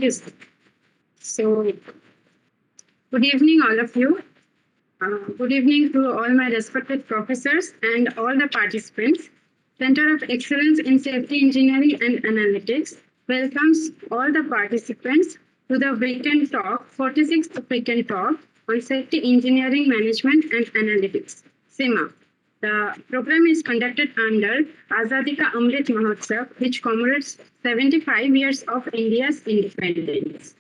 Thank you, sir. So, good evening, all of you. Good evening to all my respected professors and all the participants. Center of Excellence in Safety Engineering and Analytics welcomes all the participants to the Weekend Talk, 46th Weekend Talk on Safety Engineering Management and Analytics, SEMA. The program is conducted under Azadi Ka Amrit Mahotsav, which commemorates 75 years of India's independence.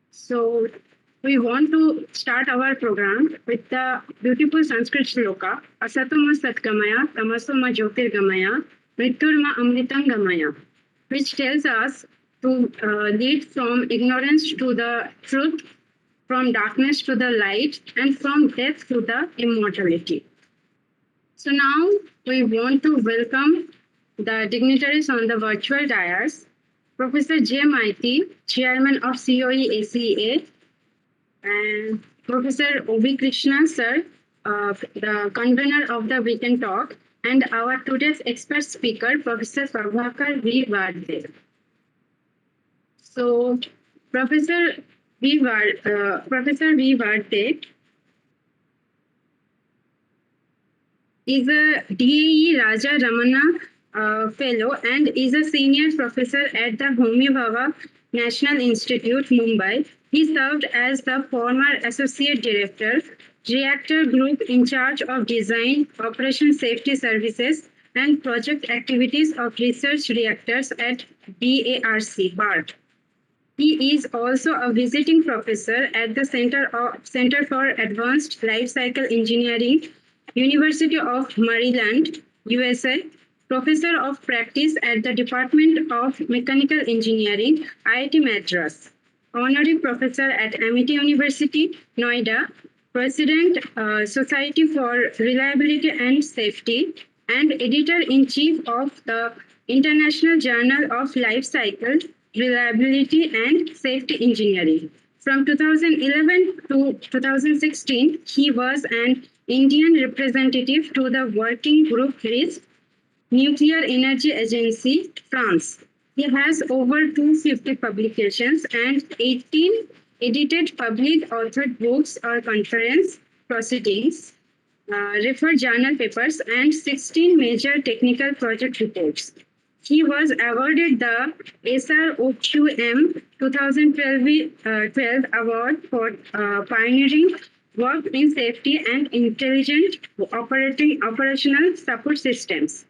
So, we want to start our program with the beautiful Sanskrit shloka, Asatoma Satgamaya, Tamasoma Jyotirgamaya, Mrityurma Amritam Gamaya, which tells us to lead from ignorance to the truth, from darkness to the light, and from death to the immortality. So now we want to welcome the dignitaries on the virtual dais, Professor J. Maiti, Chairman of CoE-SEA, and Professor O.B. Krishna, sir, the convener of the Weekend Talk, and our today's expert speaker, Professor Prabhakar V. Varde. So, Professor V. Varde is a DAE Raja Ramana Fellow and is a senior professor at the Homi Bhabha National Institute, Mumbai. He served as the former Associate Director, Reactor Group in charge of Design, Operation Safety Services, and Project Activities of Research Reactors at BARC. He is also a visiting professor at the Center for Advanced Life Cycle Engineering, University of Maryland, USA, Professor of Practice at the Department of Mechanical Engineering, IIT Madras, Honorary Professor at Amity University, Noida, President, Society for Reliability and Safety, and Editor-in-Chief of the International Journal of Life Cycle, Reliability and Safety Engineering. From 2011 to 2016, he was an Indian representative to the Working Group RISC, Nuclear Energy Agency, France. He has over 250 publications and 18 edited public authored books or conference proceedings, referred journal papers, and 16 major technical project reports. He was awarded the SROQM 2012 award for pioneering work in safety and intelligent operational support systems.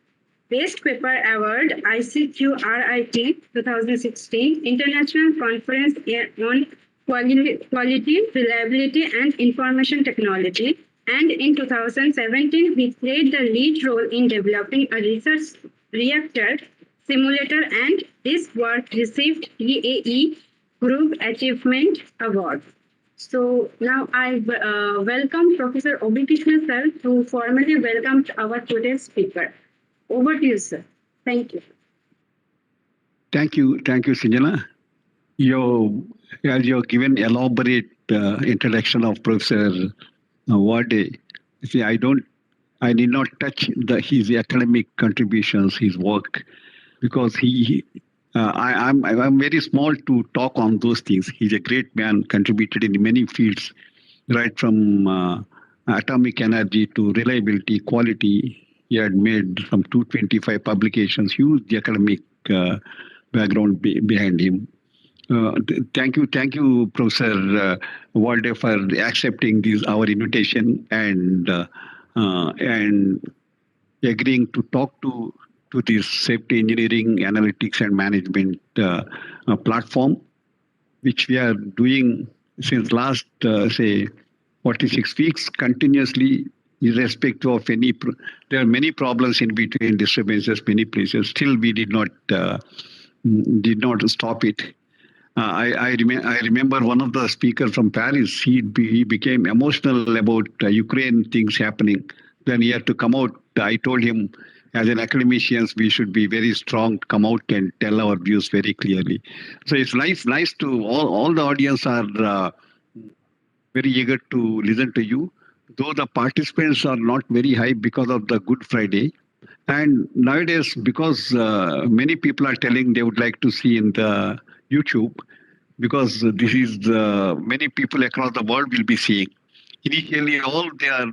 Best Paper Award, ICQRIT 2016, International Conference on Quality, Reliability, and Information Technology. And in 2017, he played the lead role in developing a research reactor simulator, and this work received DAE Group Achievement Award. So now I welcome Professor O.B. Krishna, sir, to formally welcome our today's speaker. Over to you, sir. Thank you. Thank you, Sinjana. As you have given elaborate introduction of Professor Varde, see, I did not touch his academic contributions, his work, because I'm very small to talk on those things. He's a great man, contributed in many fields, right from atomic energy to reliability, quality. He had made some 225 publications, huge academic background behind him. Thank you, Professor Varde, for accepting our invitation and agreeing to talk to this safety engineering, analytics, and management platform, which we are doing since last, 46 weeks continuously, irrespective of any. There are many problems in between, disturbances, many places. Still, we did not stop it. I remember one of the speakers from Paris. He became emotional about Ukraine things happening. Then he had to come out. I told him, as an academicians, we should be very strong, come out and tell our views very clearly. So it's nice to all the audience are very eager to listen to you. Though the participants are not very high because of the Good Friday. And nowadays, because many people are telling they would like to see in the YouTube, because this is many people across the world will be seeing. Initially,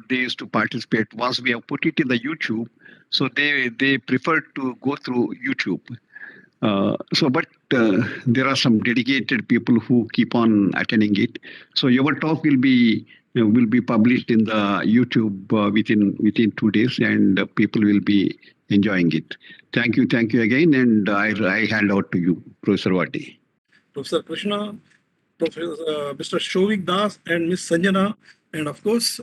they used to participate. Once we have put it in the YouTube, so they prefer to go through YouTube. But there are some dedicated people who keep on attending it. So your talk will be published in the YouTube within 2 days, and people will be enjoying it. Thank you again, and I hand out to you, Professor Vati. Professor Krishna, Mr. Shovik Das, and Miss Sanjana, and of course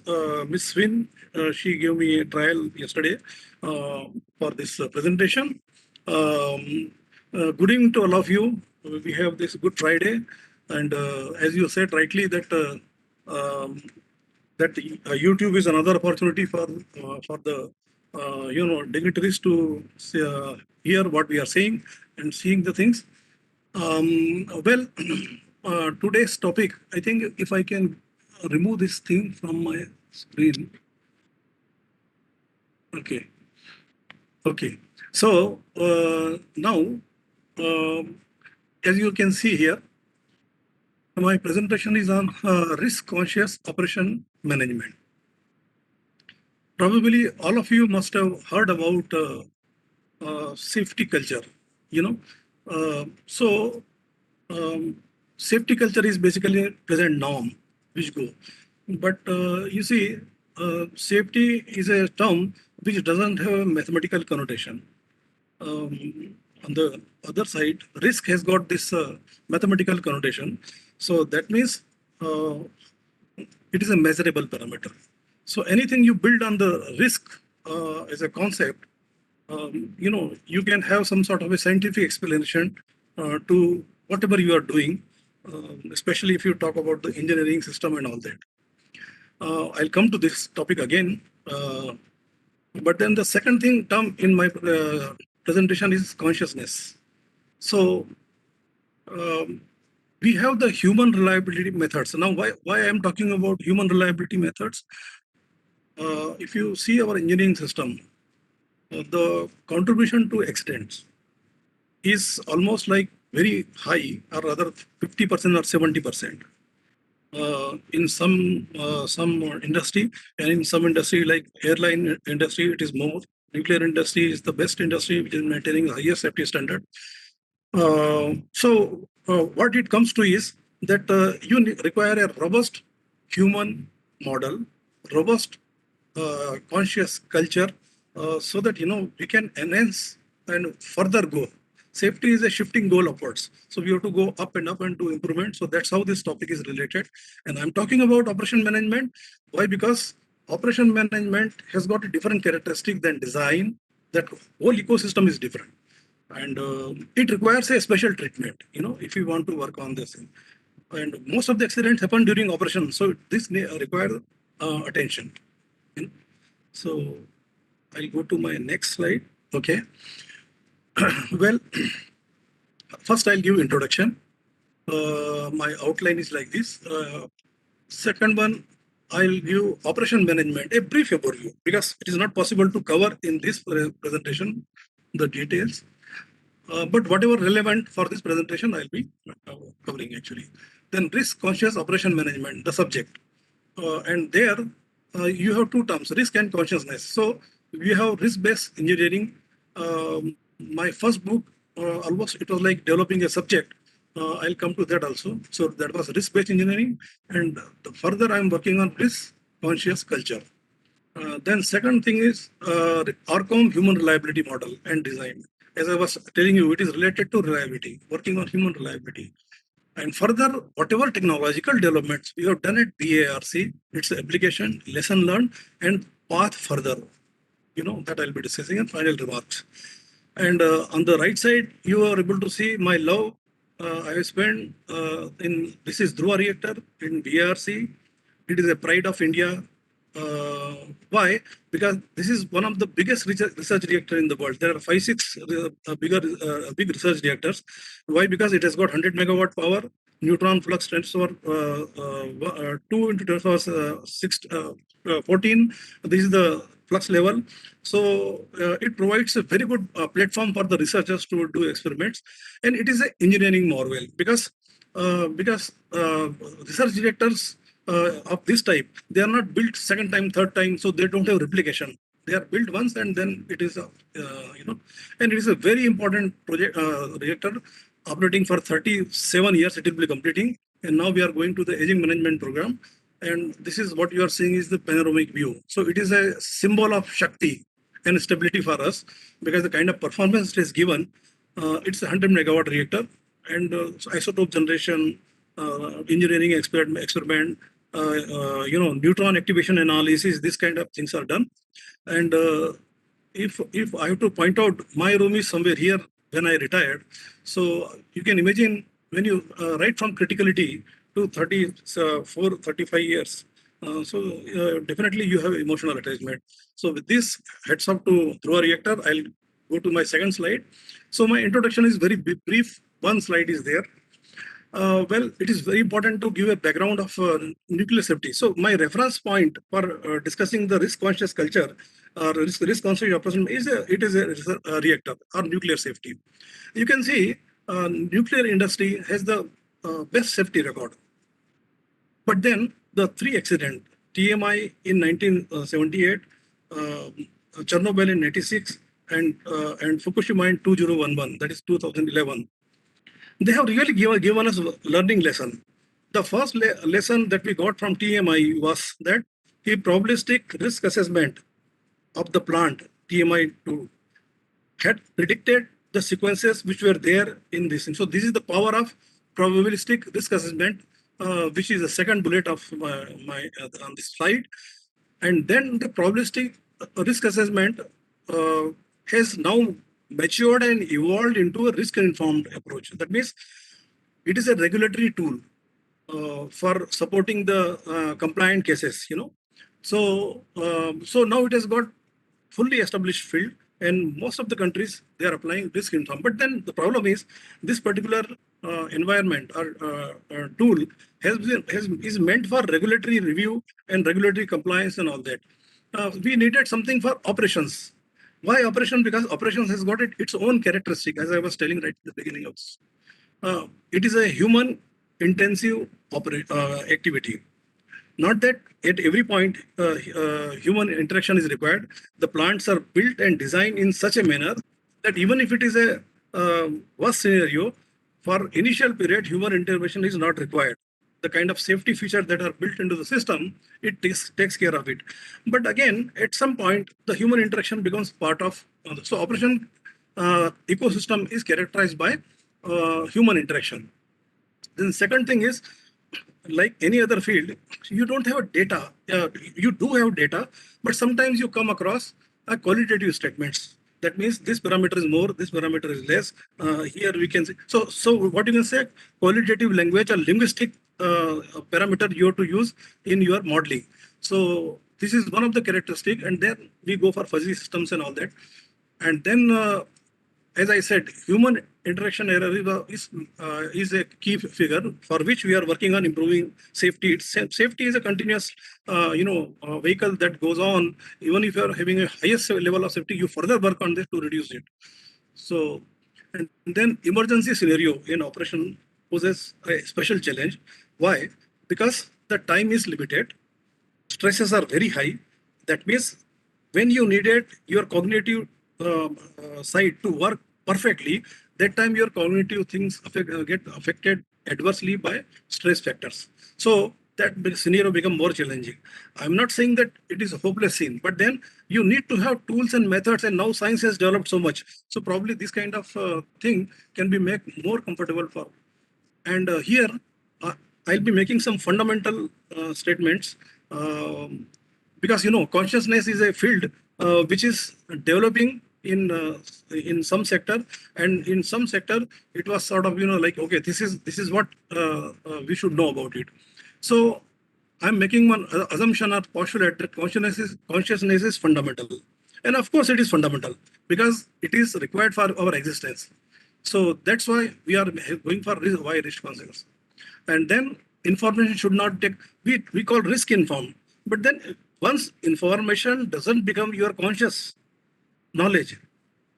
Miss Swin. She gave me a trial yesterday for this presentation. Good evening to all of you. We have this Good Friday, and as you said rightly that YouTube is another opportunity for the dignitaries to hear what we are saying and seeing the things. Well, today's topic, I think if I can remove this thing from my screen. Okay. So now, as you can see here, my presentation is on risk-conscious operation management. Probably all of you must have heard about safety culture, safety culture is basically a present norm which go. But you see, safety is a term which doesn't have a mathematical connotation. On the other side, risk has got this mathematical connotation. So that means it is a measurable parameter. So anything you build on the risk as a concept, you can have some sort of a scientific explanation to whatever you are doing, especially if you talk about the engineering system and all that. I'll come to this topic again. But then the second term in my presentation is consciousness. So we have the human reliability methods. Now, why I am talking about human reliability methods? If you see our engineering system, the contribution to accidents is almost like very high, or rather 50% or 70%. In some industry, and in some industry like airline industry, it is more. Nuclear industry is the best industry which is maintaining the highest safety standard. So what it comes to is that you require a robust human model, robust conscious culture, so that we can enhance and further go. Safety is a shifting goal upwards. So we have to go up and do improvement. So that's how this topic is related. And I'm talking about operation management. Why? Because operation management has got a different characteristic than design. That whole ecosystem is different. And it requires a special treatment, if you want to work on this. And most of the accidents happen during operation. So this requires attention. So I'll go to my next slide. Okay. Well, first I'll give introduction. My outline is like this. Second one, I'll give operation management, a brief overview, because it is not possible to cover in this presentation the details. But whatever relevant for this presentation, I'll be covering actually. Then risk-conscious operation management, the subject. And there you have two terms, risk and consciousness. So we have risk-based engineering. My first book, almost it was like developing a subject. I'll come to that also. So that was risk-based engineering. And further, I'm working on risk-conscious culture. Then second thing is RCOM human reliability model and design. As I was telling you, it is related to reliability, working on human reliability. And further, whatever technological developments we have done at BARC, its application, lesson learned, and path further, that I'll be discussing in final remarks. And on the right side, you are able to see my love. I have spent this is Dhruva reactor in BARC. It is a pride of India. Why? Because this is one of the biggest research reactor in the world. There are 5-6 big research reactors. Why? Because it has got 100 megawatt power, neutron flux 10 to the 2 into 10 to the 14. This is the flux level. So it provides a very good platform for the researchers to do experiments, and it is an engineering marvel because research directors of this type, they are not built second time, third time, so they don't have replication. They are built once, and then it is and it is a very important project reactor operating for 37 years. It will be completing, and now we are going to the aging management program. And this is what you are seeing is the panoramic view. So it is a symbol of Shakti and stability for us, because the kind of performance it is given, it's a 100 megawatt reactor, and isotope generation, engineering experiment, neutron activation analysis, this kind of things are done. And if I have to point out, my room is somewhere here when I retired. So you can imagine when you right from criticality to 34, 35 years. Definitely you have emotional attachment. So with this, heads up to Dhruva reactor, I'll go to my second slide. So my introduction is very brief. One slide is there. Well, it is very important to give a background of nuclear safety. So my reference point for discussing the risk-conscious culture or risk-conscious operation is a reactor or nuclear safety. You can see nuclear industry has the best safety record. But then the three accident, TMI in 1978, Chernobyl in 96, and Fukushima in 2011, that is 2011. They have really given us a learning lesson. The first lesson that we got from TMI was that the probabilistic risk assessment of the plant, TMI-2, had predicted the sequences which were there in this. And so this is the power of probabilistic risk assessment, which is the second bullet of my on this slide. And then the probabilistic risk assessment has now matured and evolved into a risk-informed approach. That means it is a regulatory tool for supporting the compliant cases. So now it has got fully established field, and most of the countries, they are applying risk-informed. But then the problem is this particular environment or tool is meant for regulatory review and regulatory compliance and all that. We needed something for operations. Why operation? Because operations has got its own characteristic, as I was telling right at the beginning of this. It is a human intensive activity. Not that at every point human interaction is required. The plants are built and designed in such a manner that even if it is a worst scenario, for initial period, human intervention is not required. The kind of safety features that are built into the system, it takes care of it. But again, at some point, the human interaction becomes part of. So operation ecosystem is characterized by human interaction. Then second thing is, like any other field, you don't have data. You do have data, but sometimes you come across qualitative statements. That means this parameter is more, this parameter is less. Here we can say, so what you can say, qualitative language or linguistic parameter you have to use in your modeling. So this is one of the characteristics, and then we go for fuzzy systems and all that. And then, as I said, human interaction error is a key figure for which we are working on improving safety. Safety is a continuous, vehicle that goes on. Even if you are having a highest level of safety, you further work on this to reduce it. So, and then emergency scenario in operation poses a special challenge. Why? Because the time is limited, stresses are very high. That means when you needed your cognitive side to work perfectly, that time your cognitive things get affected adversely by stress factors. So that scenario become more challenging. I'm not saying that it is a hopeless scene, but then you need to have tools and methods, and now science has developed so much. So probably this kind of thing can be made more comfortable for. And here I'll be making some fundamental statements because consciousness is a field which is developing in some sector, and in some sector it was sort of like, okay, this is what we should know about it. So I'm making one assumption or postulate that consciousness is fundamental, and of course it is fundamental because it is required for our existence. So that's why we are going for why risk conscious. And then information should not take, we call risk informed, but then once information doesn't become your conscious knowledge,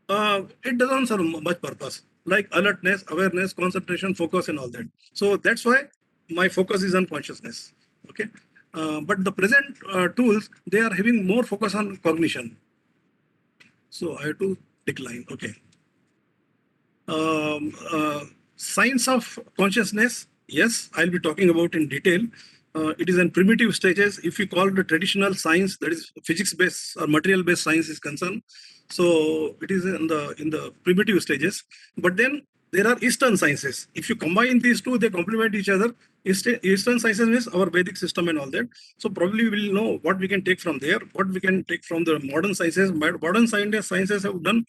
it doesn't serve much purpose, like alertness, awareness, concentration, focus, and all that. So that's why my focus is on consciousness. Okay, but the present tools, they are having more focus on cognition. So I have to decline. Okay. Science of consciousness, yes, I'll be talking about in detail. It is in primitive stages. If you call the traditional science, that is physics-based or material-based science is concerned, so it is in the primitive stages. But then there are Eastern sciences. If you combine these two, they complement each other. Eastern sciences means our Vedic system and all that. So probably we'll know what we can take from there, what we can take from the modern sciences. Modern sciences have done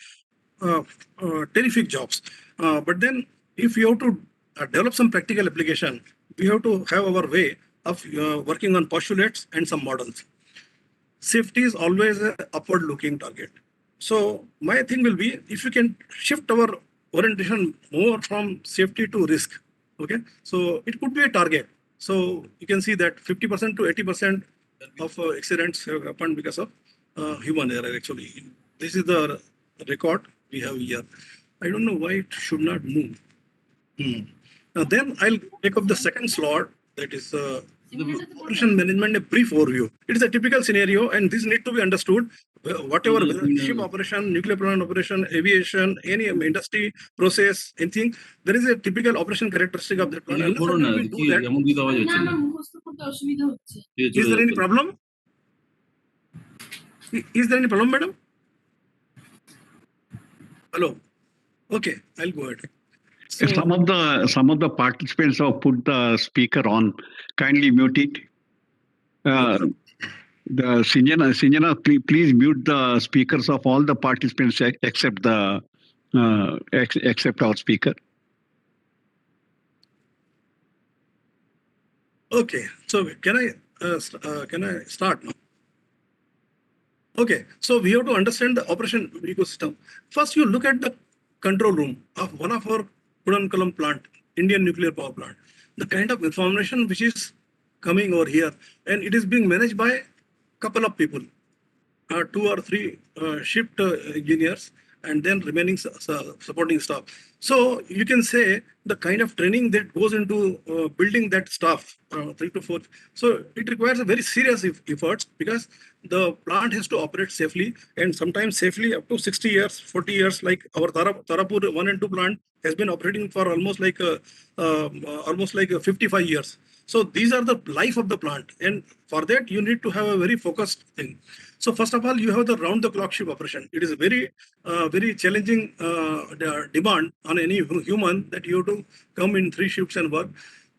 terrific jobs. But then if you have to develop some practical application, we have to have our way of working on postulates and some models. Safety is always an upward looking target. So my thing will be, if you can shift our orientation more from safety to risk, okay? So it could be a target. So you can see that 50% to 80% of accidents have happened because of human error actually. This is the record we have here. I don't know why it should not move. Now then I'll take up the second slot, that is the operation management, a brief overview. It is a typical scenario, and this need to be understood. Whatever ship operation, nuclear plant operation, aviation, any industry, process, anything, there is a typical operation characteristic of that plant. And how do we do that? Is there any problem? Is there any problem, madam? Hello. Okay, I'll go ahead. So, some of the participants have put the speaker on. Kindly mute it. The Sinjana, please mute the speakers of all the participants except our speaker. Okay, so can I start now? Okay, so we have to understand the operation ecosystem. First, you look at the control room of one of our Kudankulam plant, Indian nuclear power plant. The kind of information which is coming over here, and it is being managed by a couple of people, 2 or 3 shift engineers, and then remaining supporting staff. So you can say the kind of training that goes into building that staff, 3 to 4. So it requires a very serious efforts, because the plant has to operate safely, and sometimes safely up to 60 years, 40 years, like our Tarapur 1 and 2 plant has been operating for almost like 55 years. So these are the life of the plant, and for that you need to have a very focused thing. So first of all, you have the round-the-clock shift operation. It is a very challenging demand on any human, that you have to come in 3 shifts and work.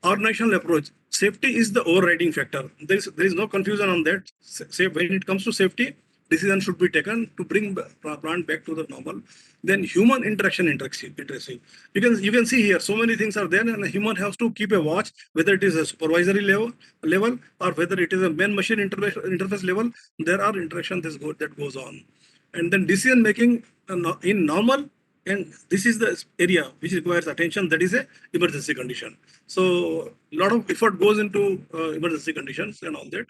Organizational approach. Safety is the overriding factor. There is no confusion on that. When it comes to safety, decision should be taken to bring the plant back to the normal. Then human interaction interesting. You can see here so many things are there, and a human has to keep a watch, whether it is a supervisory level or whether it is a man-machine interface level. There are interactions that goes on, and then decision making in normal. And this is the area which requires attention, that is a emergency condition. So a lot of effort goes into emergency conditions and all that.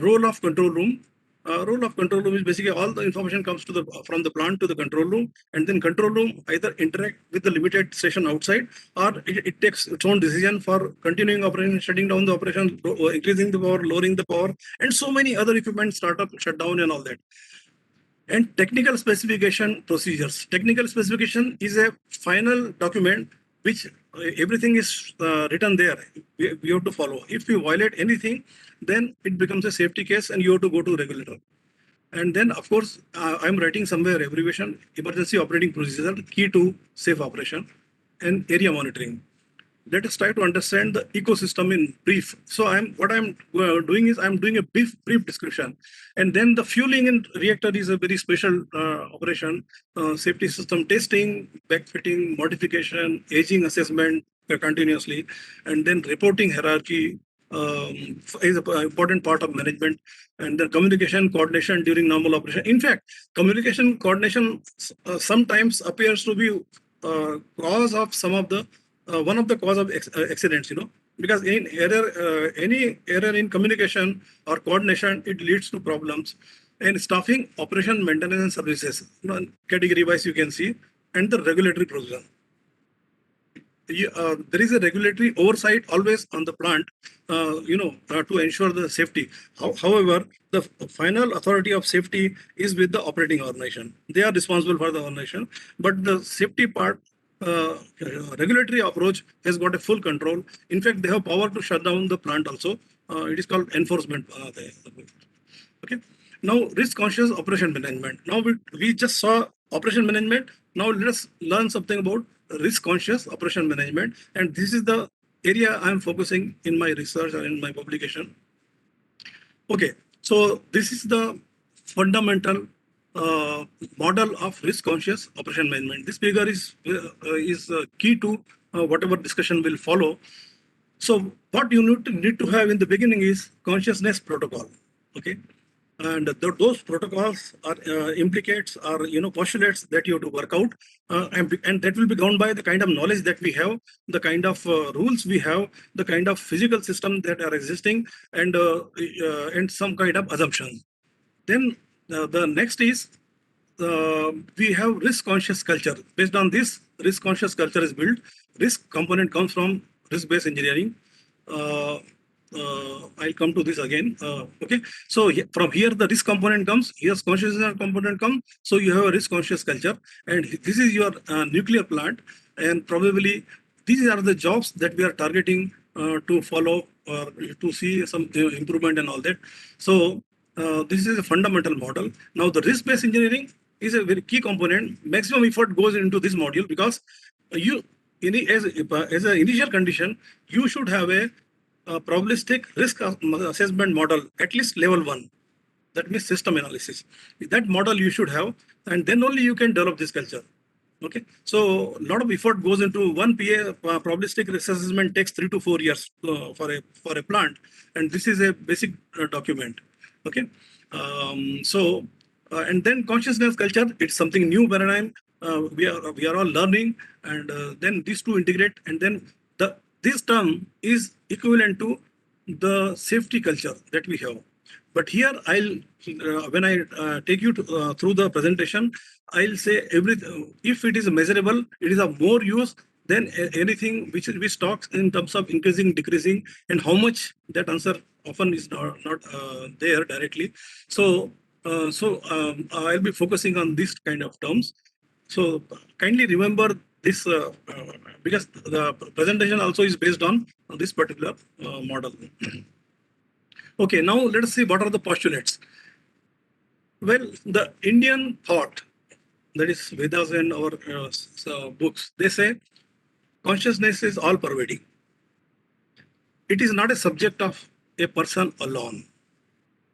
Role of control room. Role of control room is basically all the information comes to from the plant to the control room, and then control room either interact with the limited station outside, or it takes its own decision for continuing operation, shutting down the operation, increasing the power, lowering the power, and so many other equipment startup, shutdown, and all that. And technical specification procedures. Technical specification is a final document which everything is written there. We have to follow. If you violate anything, then it becomes a safety case, and you have to go to regulator. And then, of course, I'm writing somewhere abbreviation: emergency operating procedure, key to safe operation, and area monitoring. Let us try to understand the ecosystem in brief. So what I'm doing is I'm doing a brief description, and then the fueling in reactor is a very special operation. Safety system testing, backfitting, modification, aging assessment continuously, and then reporting hierarchy is an important part of management, and the communication coordination during normal operation. In fact, communication coordination sometimes appears to be cause of some of the one of the cause of accidents, because in error, any error in communication or coordination, it leads to problems. And staffing, operation, maintenance, and services, category wise you can see, and the regulatory provision. There is a regulatory oversight always on the plant, to ensure the safety. However, the final authority of safety is with the operating organization. They are responsible for the organization, but the safety part, regulatory approach has got a full control. In fact, they have power to shut down the plant also. It is called enforcement. Okay. Now, risk conscious operation management. Now we just saw operation management. Now let us learn something about risk conscious operation management. And this is the area I'm focusing in my research or in my publication. Okay, so this is the fundamental model of risk conscious operation management. This figure is key to whatever discussion will follow. So what you need to have in the beginning is consciousness protocol. Okay, and those protocols are implicates or postulates that you have to work out, and that will be governed by the kind of knowledge that we have, the kind of rules we have, the kind of physical system that are existing, and some kind of assumptions. Then the next is we have risk conscious culture. Based on this, risk conscious culture is built. Risk component comes from risk based engineering. I'll come to this again. Okay, so from here the risk component comes. Here's consciousness component comes. So you have a risk conscious culture, and this is your nuclear plant, and probably these are the jobs that we are targeting to follow or to see some improvement and all that. So this is a fundamental model. Now the risk based engineering is a very key component. Maximum effort goes into this module because you as an initial condition you should have a probabilistic risk assessment model, at least level 1. That means system analysis. That model you should have, and then only you can develop this culture. Okay, so a lot of effort goes into one PA. Probabilistic risk assessment takes 3 to 4 years for a plant, and this is a basic document. Okay, and then consciousness culture, it's something new paradigm. We are all learning, and then these two integrate, and then this term is equivalent to the safety culture that we have. But here I'll when I take you through the presentation, I'll say everything. If it is measurable, it is of more use than anything which talks in terms of increasing, decreasing, and how much. That answer often is not there directly. So I'll be focusing on this kind of terms. So kindly remember this because the presentation also is based on this particular model. Okay, now let us see what are the postulates. Well, the Indian thought, that is Vedas and our books, they say consciousness is all pervading. It is not a subject of a person alone.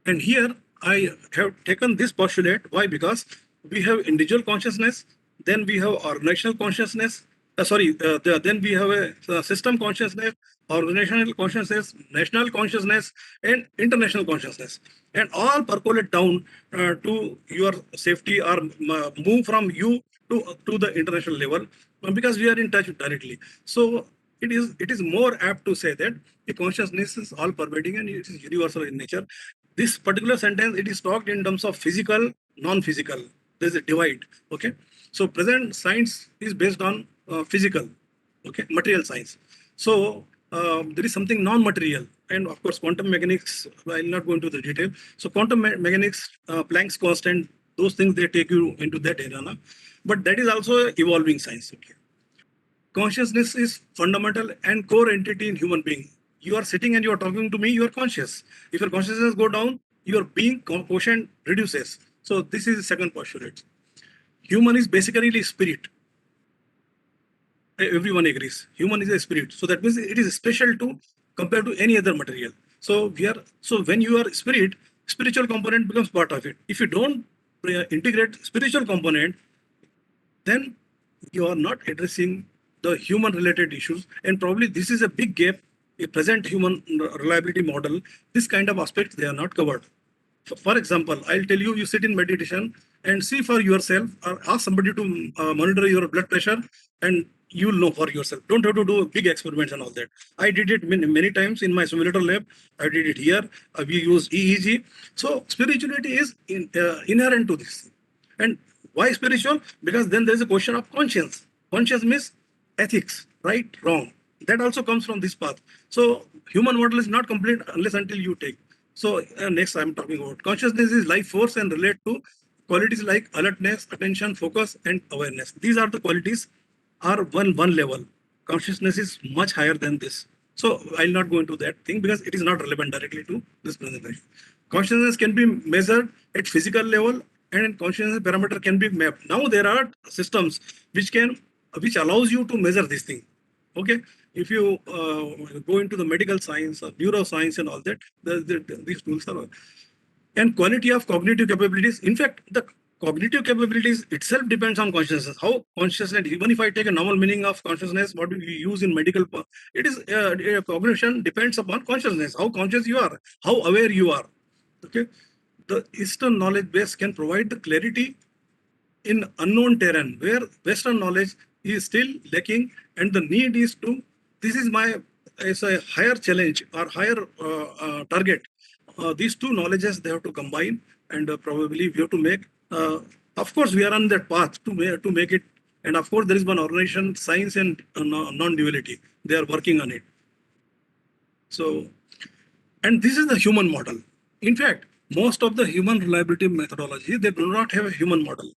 And here I have taken this postulate. Why? Because we have individual consciousness, then we have organizational consciousness, then we have a system consciousness, organizational consciousness, national consciousness, and international consciousness. And all percolate down to your safety or move from you to the international level because we are in touch directly. So it is more apt to say that the consciousness is all pervading and it is universal in nature. This particular sentence, it is talked in terms of physical, non-physical. There's a divide. Okay, so present science is based on physical, okay, material science. So there is something non-material, and of course quantum mechanics, I'll not go into the detail. So quantum mechanics, Planck's constant, those things, they take you into that area. But that is also evolving science. Okay, consciousness is fundamental and core entity in human being. You are sitting and you are talking to me, you are conscious. If your consciousness go down, your being quotient reduces. So this is the second postulate. Human is basically spirit. Everyone agrees. Human is a spirit. So that means it is special to compared to any other material. So when you are spirit, spiritual component becomes part of it. If you don't integrate spiritual component, then you are not addressing the human related issues, and probably this is a big gap. A present human reliability model, this kind of aspects, they are not covered. For example, I'll tell you, you sit in meditation and see for yourself or ask somebody to monitor your blood pressure, and you'll know for yourself. Don't have to do big experiments and all that. I did it many times in my simulator lab. I did it here. We use EEG. So spirituality is inherent to this. And why spiritual? Because then there's a question of conscience. Conscience means ethics, right, wrong. That also comes from this path. So human model is not complete unless until you take. So next I'm talking about consciousness is life force and relate to qualities like alertness, attention, focus, and awareness. These are the qualities are one level. Consciousness is much higher than this. So I'll not go into that thing because it is not relevant directly to this presentation. Consciousness can be measured at physical level and consciousness parameter can be mapped. Now there are systems which allows you to measure this thing. Okay, if you go into the medical science or neuroscience and all that, these tools are. And quality of cognitive capabilities. In fact, the cognitive capabilities itself depends on consciousness. How consciousness, even if I take a normal meaning of consciousness, what we use in medical, it is cognition depends upon consciousness, how conscious you are, how aware you are. Okay, the Eastern knowledge base can provide the clarity in unknown terrain where Western knowledge is still lacking, and the need is to, this is my, as a higher challenge or higher target. These two knowledges they have to combine, and probably we have to make, of course we are on that path to make it, and of course there is one organization, science and non-duality, they are working on it. So, and this is the human model. In fact, most of the human reliability methodology, they do not have a human model.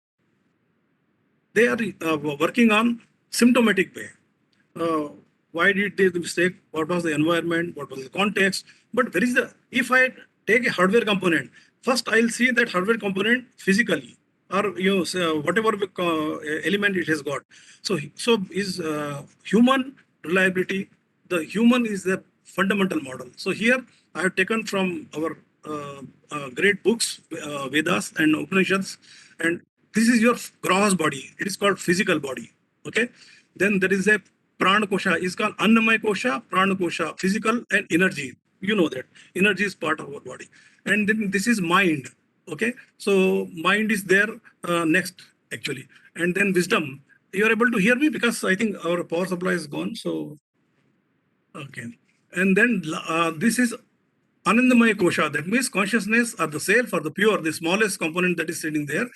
They are working on symptomatic way. Why did they mistake? What was the environment? What was the context? But there is the, if I take a hardware component, first I'll see that hardware component physically, or whatever element it has got. So is human reliability, the human is the fundamental model. So here I have taken from our great books, Vedas and Upanishads, and this is your gross body. It is called physical body. Okay. Then there is a prana kosha. It's called annamaya kosha, prana kosha, physical and energy. You know that energy is part of our body. And then this is mind. Okay. So mind is there next actually. And then wisdom. You are able to hear me because I think our power supply is gone. So okay. And then this is Anandamaya Kosha, that means consciousness or the self or the pure, the smallest component that is sitting there.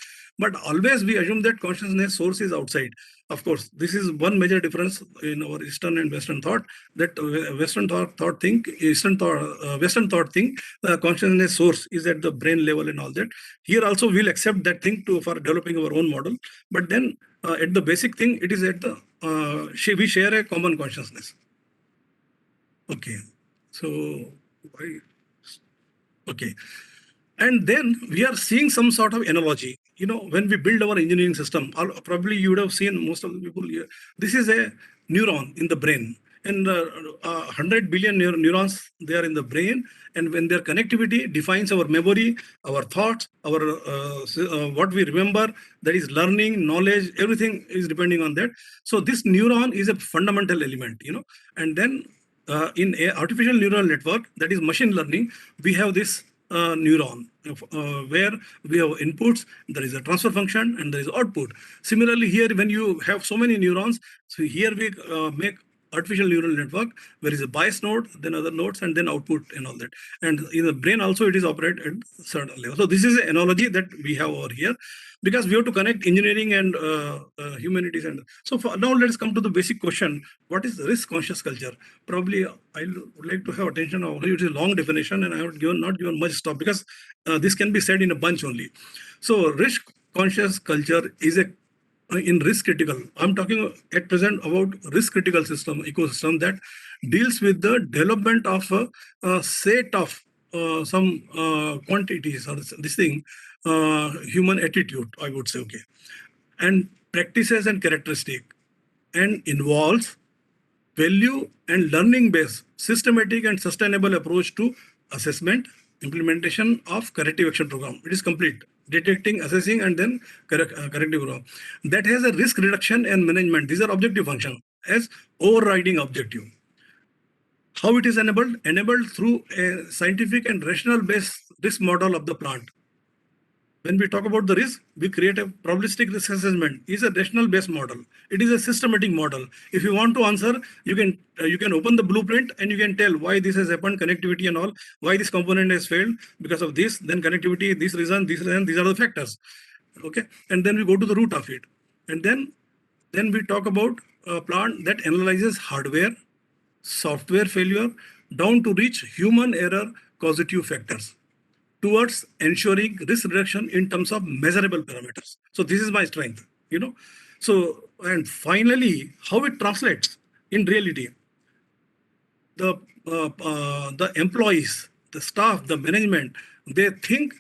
But always we assume that consciousness source is outside. Of course, this is one major difference in our Eastern and Western thought, that Western thought think, Western thought think, the consciousness source is at the brain level and all that. Here also we'll accept that thing for developing our own model. But then at the basic thing, it is at the, we share a common consciousness. Okay, so okay. And then we are seeing some sort of analogy. You know, when we build our engineering system, probably you would have seen most of the people here. This is a neuron in the brain. And 100 billion neurons, they are in the brain. And when their connectivity defines our memory, our thoughts, our what we remember, that is learning, knowledge, everything is depending on that. So this neuron is a fundamental element, you know. And then in a artificial neural network, that is machine learning, we have this neuron where we have inputs, there is a transfer function and there is output. Similarly here, when you have so many neurons, so here we make artificial neural network where is a bias node, then other nodes, and then output and all that. And in the brain also it is operated at certain level. So this is an analogy that we have over here, because we have to connect engineering and humanities. And so now let's come to the basic question: what is risk conscious culture? Probably I would like to have attention of it is a long definition, and I have not given much stuff because this can be said in a bunch only. So risk conscious culture is a in risk critical. I'm talking at present about risk critical system ecosystem that deals with the development of a set of some quantities or this thing, human attitude, I would say, okay, and practices and characteristic, and involves value and learning based systematic and sustainable approach to assessment, implementation of corrective action program. It is complete. Detecting, assessing, and then corrective program. That has a risk reduction and management. These are objective function as overriding objective. How it is enabled? Enabled through a scientific and rational based risk model of the plant. when we talk about the risk, we create a probabilistic risk assessment. It's a rational-based model. It is a systematic model. If you want to answer, you can open the blueprint and you can tell why this has happened, connectivity and all, why this component has failed because of this, then connectivity, this reason, these are the factors. Okay, and then we go to the root of it, and then we talk about a plant that analyzes hardware, software failure, down to reach human error causative factors, towards ensuring risk reduction in terms of measurable parameters. So this is my strength, So, and finally, how it translates in reality. The employees, the staff, the management, they think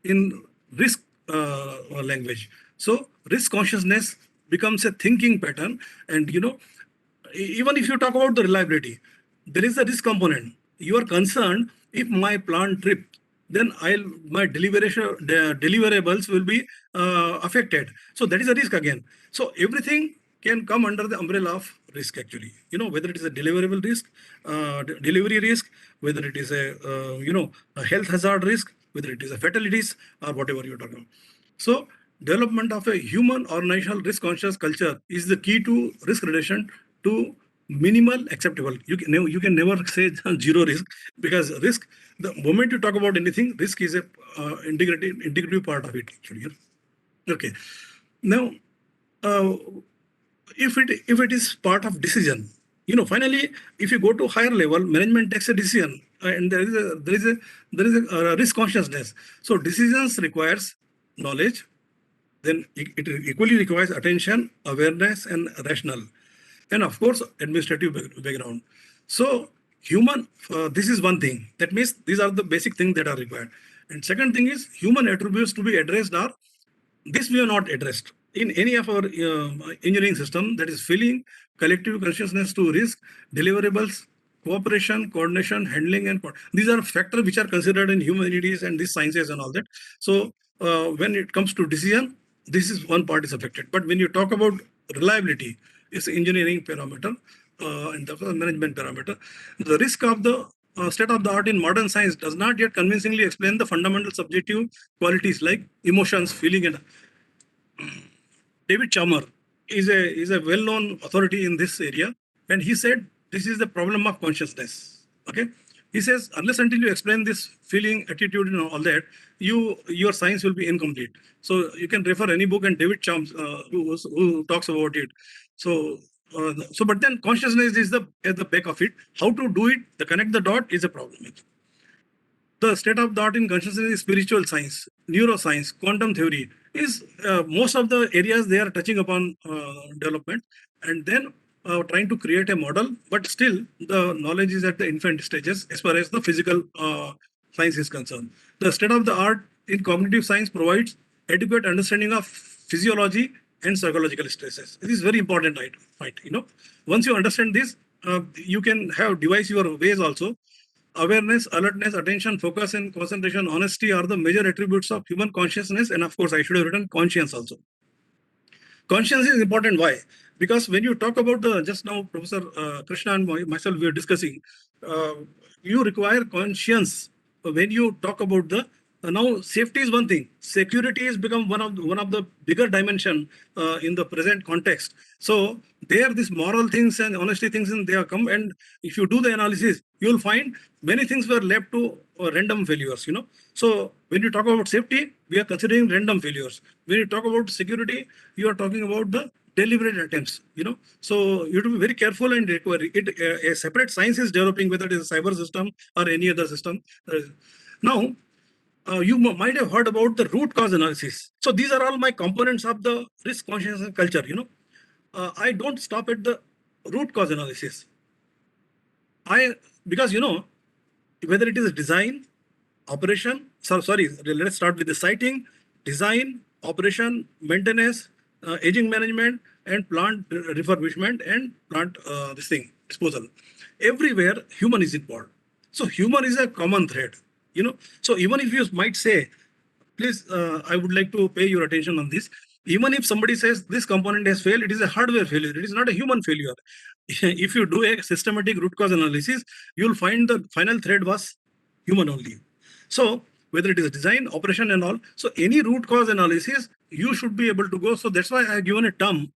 in risk language. So risk consciousness becomes a thinking pattern, and even if you talk about the reliability, there is a risk component. You are concerned if my plant trip, then my deliverables will be affected. So that is a risk again. So everything can come under the umbrella of risk actually. Whether it is a deliverable risk, delivery risk, whether it is a health hazard risk, whether it is a fatalities or whatever you're talking about. So development of a human organizational risk conscious culture is the key to risk reduction to minimal acceptable. You can never say zero risk, because risk, the moment you talk about anything, risk is a integrative part of it actually. Okay. Now, if it is part of decision, finally, if you go to higher level, management takes a decision, and there is a risk consciousness. So decisions requires knowledge, then it equally requires attention, awareness, and rational, and of course administrative background. So human, this is one thing. That means these are the basic things that are required. And second thing is human attributes to be addressed are, this we are not addressed in any of our engineering system, that is feeling, collective consciousness to risk, deliverables, cooperation, coordination, handling, and these are factors which are considered in humanities and these sciences and all that. So when it comes to decision, this is one part is affected. But when you talk about reliability, it's engineering parameter and the management parameter. The risk of the state of the art in modern science does not yet convincingly explain the fundamental subjective qualities like emotions, feeling, and David Chalmers is a well-known authority in this area, and he said this is the problem of consciousness. Okay, he says unless until you explain this feeling, attitude, and all that, your science will be incomplete. So you can refer any book, and David Chalmers who talks about it. So but then consciousness is at the back of it. How to do it? The connect the dot is a problem. The state of the art in consciousness is spiritual science, neuroscience, quantum theory. Is most of the areas they are touching upon development, and then trying to create a model, but still the knowledge is at the infant stages as far as the physical science is concerned. The state of the art in cognitive science provides adequate understanding of physiology and psychological stresses. This is very important, right? Once you understand this, you can devise your ways also. Awareness, alertness, attention, focus, and concentration, honesty are the major attributes of human consciousness. And of course, I should have written conscience also. Conscience is important. Why? Because when you talk about just now, Professor Krishna and myself, we are discussing, you require conscience when you talk about the now safety is one thing. Security has become one of the bigger dimension in the present context. So there, these moral things and honesty things, and they have come. And if you do the analysis, you will find many things were left to random failures. So when you talk about safety, we are considering random failures. When you talk about security, you are talking about the deliberate attempts. So you have to be very careful and require it. A separate science is developing, whether it is a cyber system or any other system. Now. You might have heard about the root cause analysis. So these are all my components of the risk consciousness culture. I don't stop at the root cause analysis. Because whether it is design, operation. Sorry, let's start with the siting, design, operation, maintenance, aging management, and plant refurbishment and plant disposal. Everywhere human is involved. So human is a common thread. So even if you might say, please, I would like to pay your attention on this. Even if somebody says this component has failed, it is a hardware failure. It is not a human failure. If you do a systematic root cause analysis, you will find the final thread was human only. So whether it is design, operation and all. So any root cause analysis, you should be able to go. So that's why I have given a term,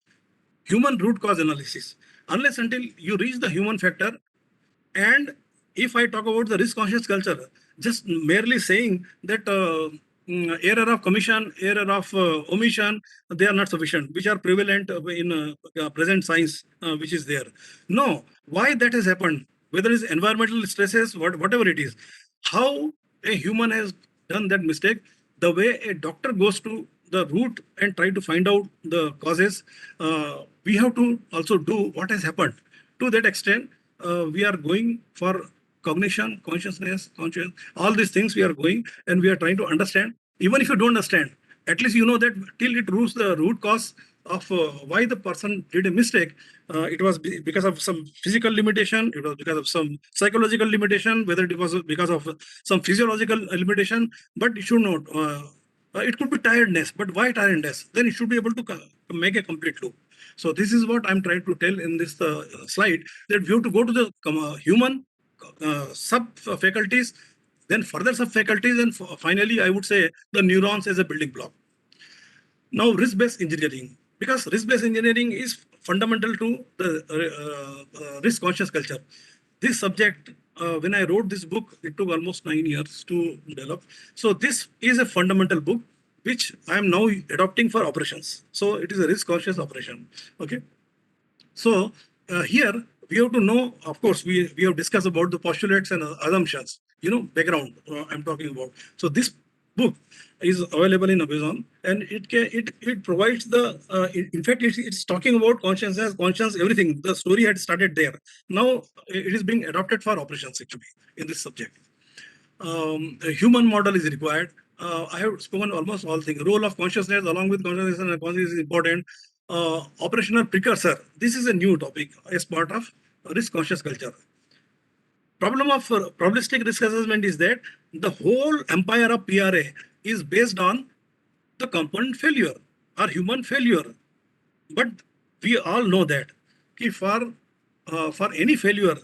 human root cause analysis. Unless until you reach the human factor, and if I talk about the risk conscious culture, just merely saying that error of commission, error of omission, they are not sufficient, which are prevalent in present science, which is there. No, why that has happened, whether it's environmental stresses, whatever it is, how a human has done that mistake, the way a doctor goes to the root and try to find out the causes, we have to also do what has happened. To that extent, we are going for cognition, consciousness, conscience, all these things we are going, and we are trying to understand. Even if you don't understand, at least you know that till it roots the root cause of why the person did a mistake. It was because of some physical limitation, it was because of some psychological limitation, whether it was because of some physiological limitation, but it should not. It could be tiredness, but why tiredness? Then it should be able to make a complete loop. So this is what I'm trying to tell in this slide, that we have to go to the human sub-faculties, then further sub-faculties, and finally, I would say the neurons as a building block. Now, risk-based engineering, because risk-based engineering is fundamental to the risk-conscious culture. This subject, when I wrote this book, it took almost 9 years to develop. So this is a fundamental book, which I am now adopting for operations. So it is a risk-conscious operation. Okay. So here we have to know, of course, we have discussed about the postulates and assumptions, background I'm talking about. So this book is available in Amazon, and it provides the, in fact, it's talking about consciousness, conscience, everything. The story had started there. Now it is being adopted for operations actually in this subject. A human model is required. I have spoken almost all things. Role of consciousness along with consciousness and consciousness is important. Operational precursor. This is a new topic as part of risk conscious culture. Problem of probabilistic risk assessment is that the whole empire of PRA is based on the component failure or human failure. But we all know that for any failure,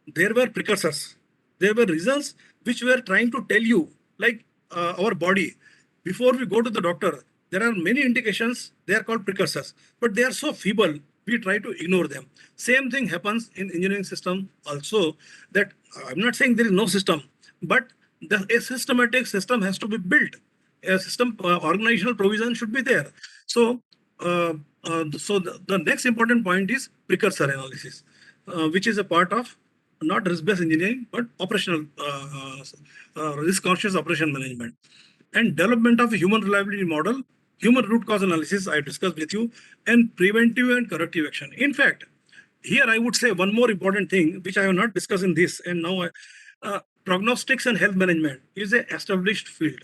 there were precursors. There were reasons which were trying to tell you, like our body. Before we go to the doctor, there are many indications, they are called precursors, but they are so feeble, we try to ignore them. Same thing happens in engineering system also, that I'm not saying there is no system, but a systematic system has to be built. A system, organizational provision should be there. So, the next important point is precursor analysis, which is a part of not risk-based engineering, but operational risk-conscious operation management. And development of a human reliability model, human root cause analysis I discussed with you, and preventive and corrective action. In fact, here I would say one more important thing, which I have not discussed in this, and now prognostics and health management is an established field.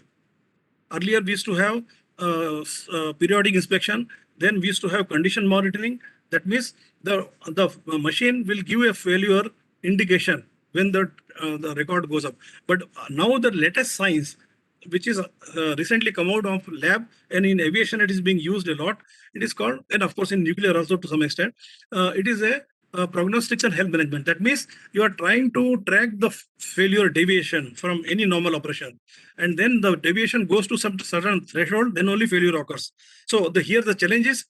Earlier, we used to have periodic inspection. Then we used to have condition monitoring. That means the machine will give a failure indication when the record goes up. But now the latest science, which is recently come out of lab, and in aviation it is being used a lot. It is called, and of course in nuclear also to some extent, it is a prognostics and health management. That means you are trying to track the failure deviation from any normal operation, and then the deviation goes to some certain threshold, then only failure occurs. So here the challenge is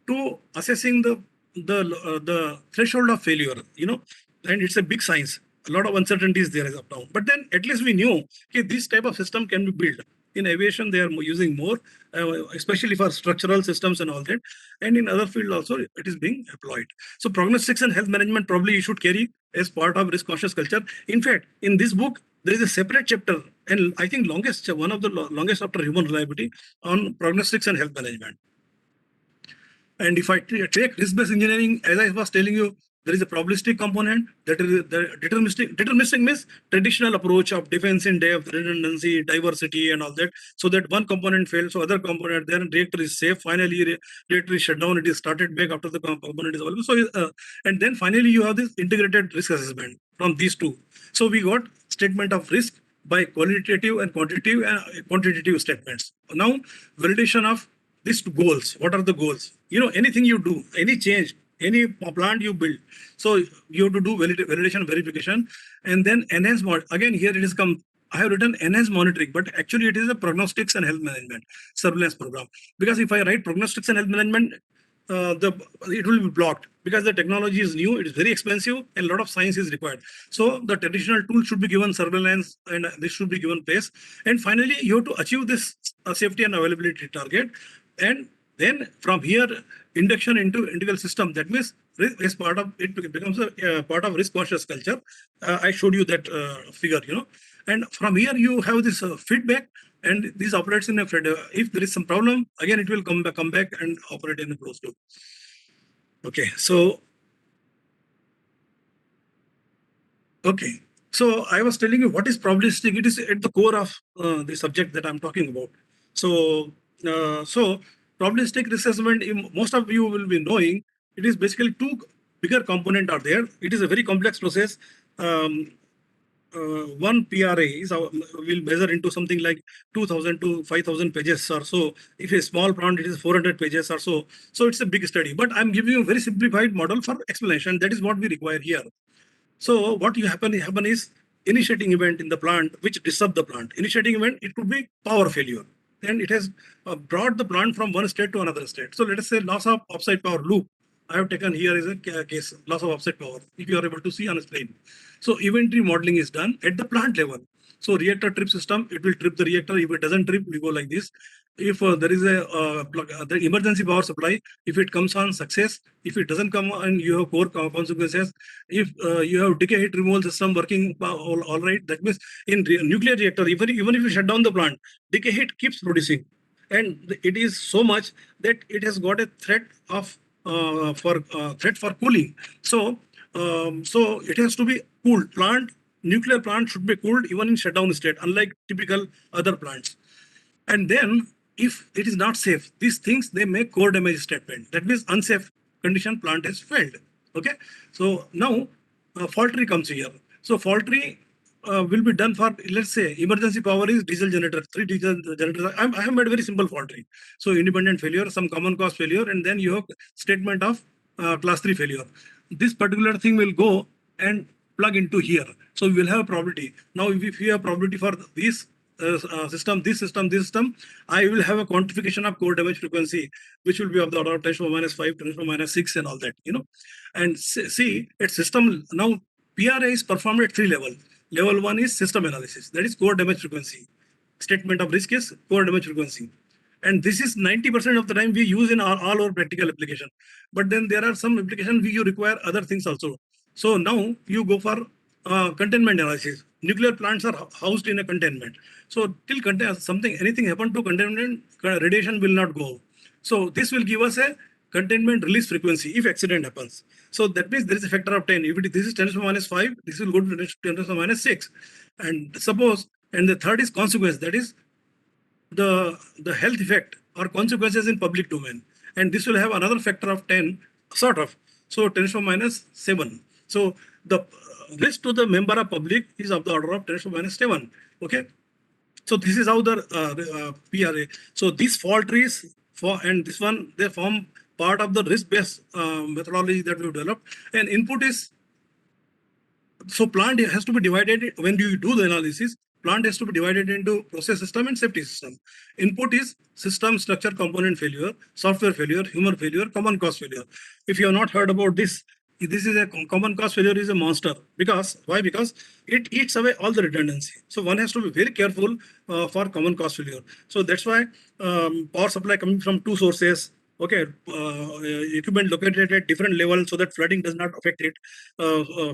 to assessing the threshold of failure, and it's a big science. A lot of uncertainties there is up now. But then at least we knew this type of system can be built. In aviation, they are using more, especially for structural systems and all that. And in other fields also, it is being employed. So prognostics and health management probably you should carry as part of risk conscious culture. In fact, in this book, there is a separate chapter, and I think one of the longest after human reliability, on prognostics and health management. And if I take risk-based engineering, as I was telling you, there is a probabilistic component, that is the deterministic means traditional approach of defense in depth, redundancy, diversity, and all that, so that one component fails, so other component, then reactor is safe, finally reactor is shut down, it is started back after the component is available. So, and then finally you have this integrated risk assessment from these two. So we got statement of risk by qualitative and quantitative statements. Now, validation of these goals. What are the goals? Anything you do, any change, any plant you build, so you have to do validation, verification, and then enhance model. Again, here it is come I have written enhanced monitoring, but actually it is a prognostics and health management surveillance program. Because if I write prognostics and health management, it will be blocked because the technology is new, it is very expensive, and a lot of science is required. So the traditional tool should be given surveillance, and this should be given place. And finally, you have to achieve this safety and availability target. And then from here, induction into integral system, that means is part of it, becomes a part of risk conscious culture. I showed you that figure, and from here you have this feedback, and this operates in a if there is some problem, again it will come back and operate in a closed loop. Okay, so I was telling you what is probabilistic. It is at the core of the subject that I'm talking about. So probabilistic risk assessment, most of you will be knowing, it is basically two bigger components are there. It is a very complex process. One PRA will measure into something like 2,000 to 5,000 pages or so. If a small plant, it is 400 pages or so. So it's a big study. But I'm giving you a very simplified model for explanation. That is what we require here. So what happen is initiating event in the plant which disrupt the plant. Initiating event, it could be power failure, and it has brought the plant from one state to another state. So let us say loss of offsite power loop. I have taken here is a case, loss of offsite power, if you are able to see on a screen. So inventory modeling is done at the plant level. So reactor trip system, it will trip the reactor. If it doesn't trip, we go like this. If there is a the emergency power supply, if it comes on success, if it doesn't come on, you have core consequences. If you have decay heat removal system working all right, that means in nuclear reactor, even if you shut down the plant, decay heat keeps producing, and it is so much that it has got a threat of threat for cooling. So it has to be cooled. Nuclear plant should be cooled even in shutdown state, unlike typical other plants. And then if it is not safe, these things, they make core damage statement. That means unsafe condition, plant has failed. Okay. So now fault tree comes here. So fault tree will be done for, let's say, emergency power is diesel generator, 3 diesel generators. I have made a very simple fault tree. So independent failure, some common cause failure, and then you have statement of class 3 failure. This particular thing will go and plug into here. So we will have a probability. Now if we have probability for this system, I will have a quantification of core damage frequency, which will be of the order of 10 to the minus 5, 10 to the minus 6, and all that, And see, at system, now PRA is performed at 3 levels. Level 1 is system analysis, that is core damage frequency. Statement of risk is core damage frequency. And this is 90% of the time we use in all our practical application. But then there are some applications where you require other things also. So now you go for containment analysis. Nuclear plants are housed in a containment. So till anything happen to containment, radiation will not go. So this will give us a containment release frequency if accident happens. So that means there is a factor of 10. If this is 10 to the minus 5, this will go to 10 to the minus 6. And suppose, and the third is consequence, that is the health effect or consequences in public domain. And this will have another factor of 10, sort of. So 10 to the minus 7. So the risk to the member of public is of the order of 10 to the minus 7. Okay. So this is how the PRA. So these fault trees and this one, they form part of the risk-based methodology that we've developed. And input is, so plant has to be divided when you do the analysis. Plant has to be divided into process system and safety system. Input is system, structure, component failure, software failure, human failure, common cause failure. If you have not heard about this is a common cause failure is a monster. Because why? Because it eats away all the redundancy. So one has to be very careful for common cause failure. So that's why power supply coming from 2 sources. Okay, equipment located at different levels so that flooding does not affect it.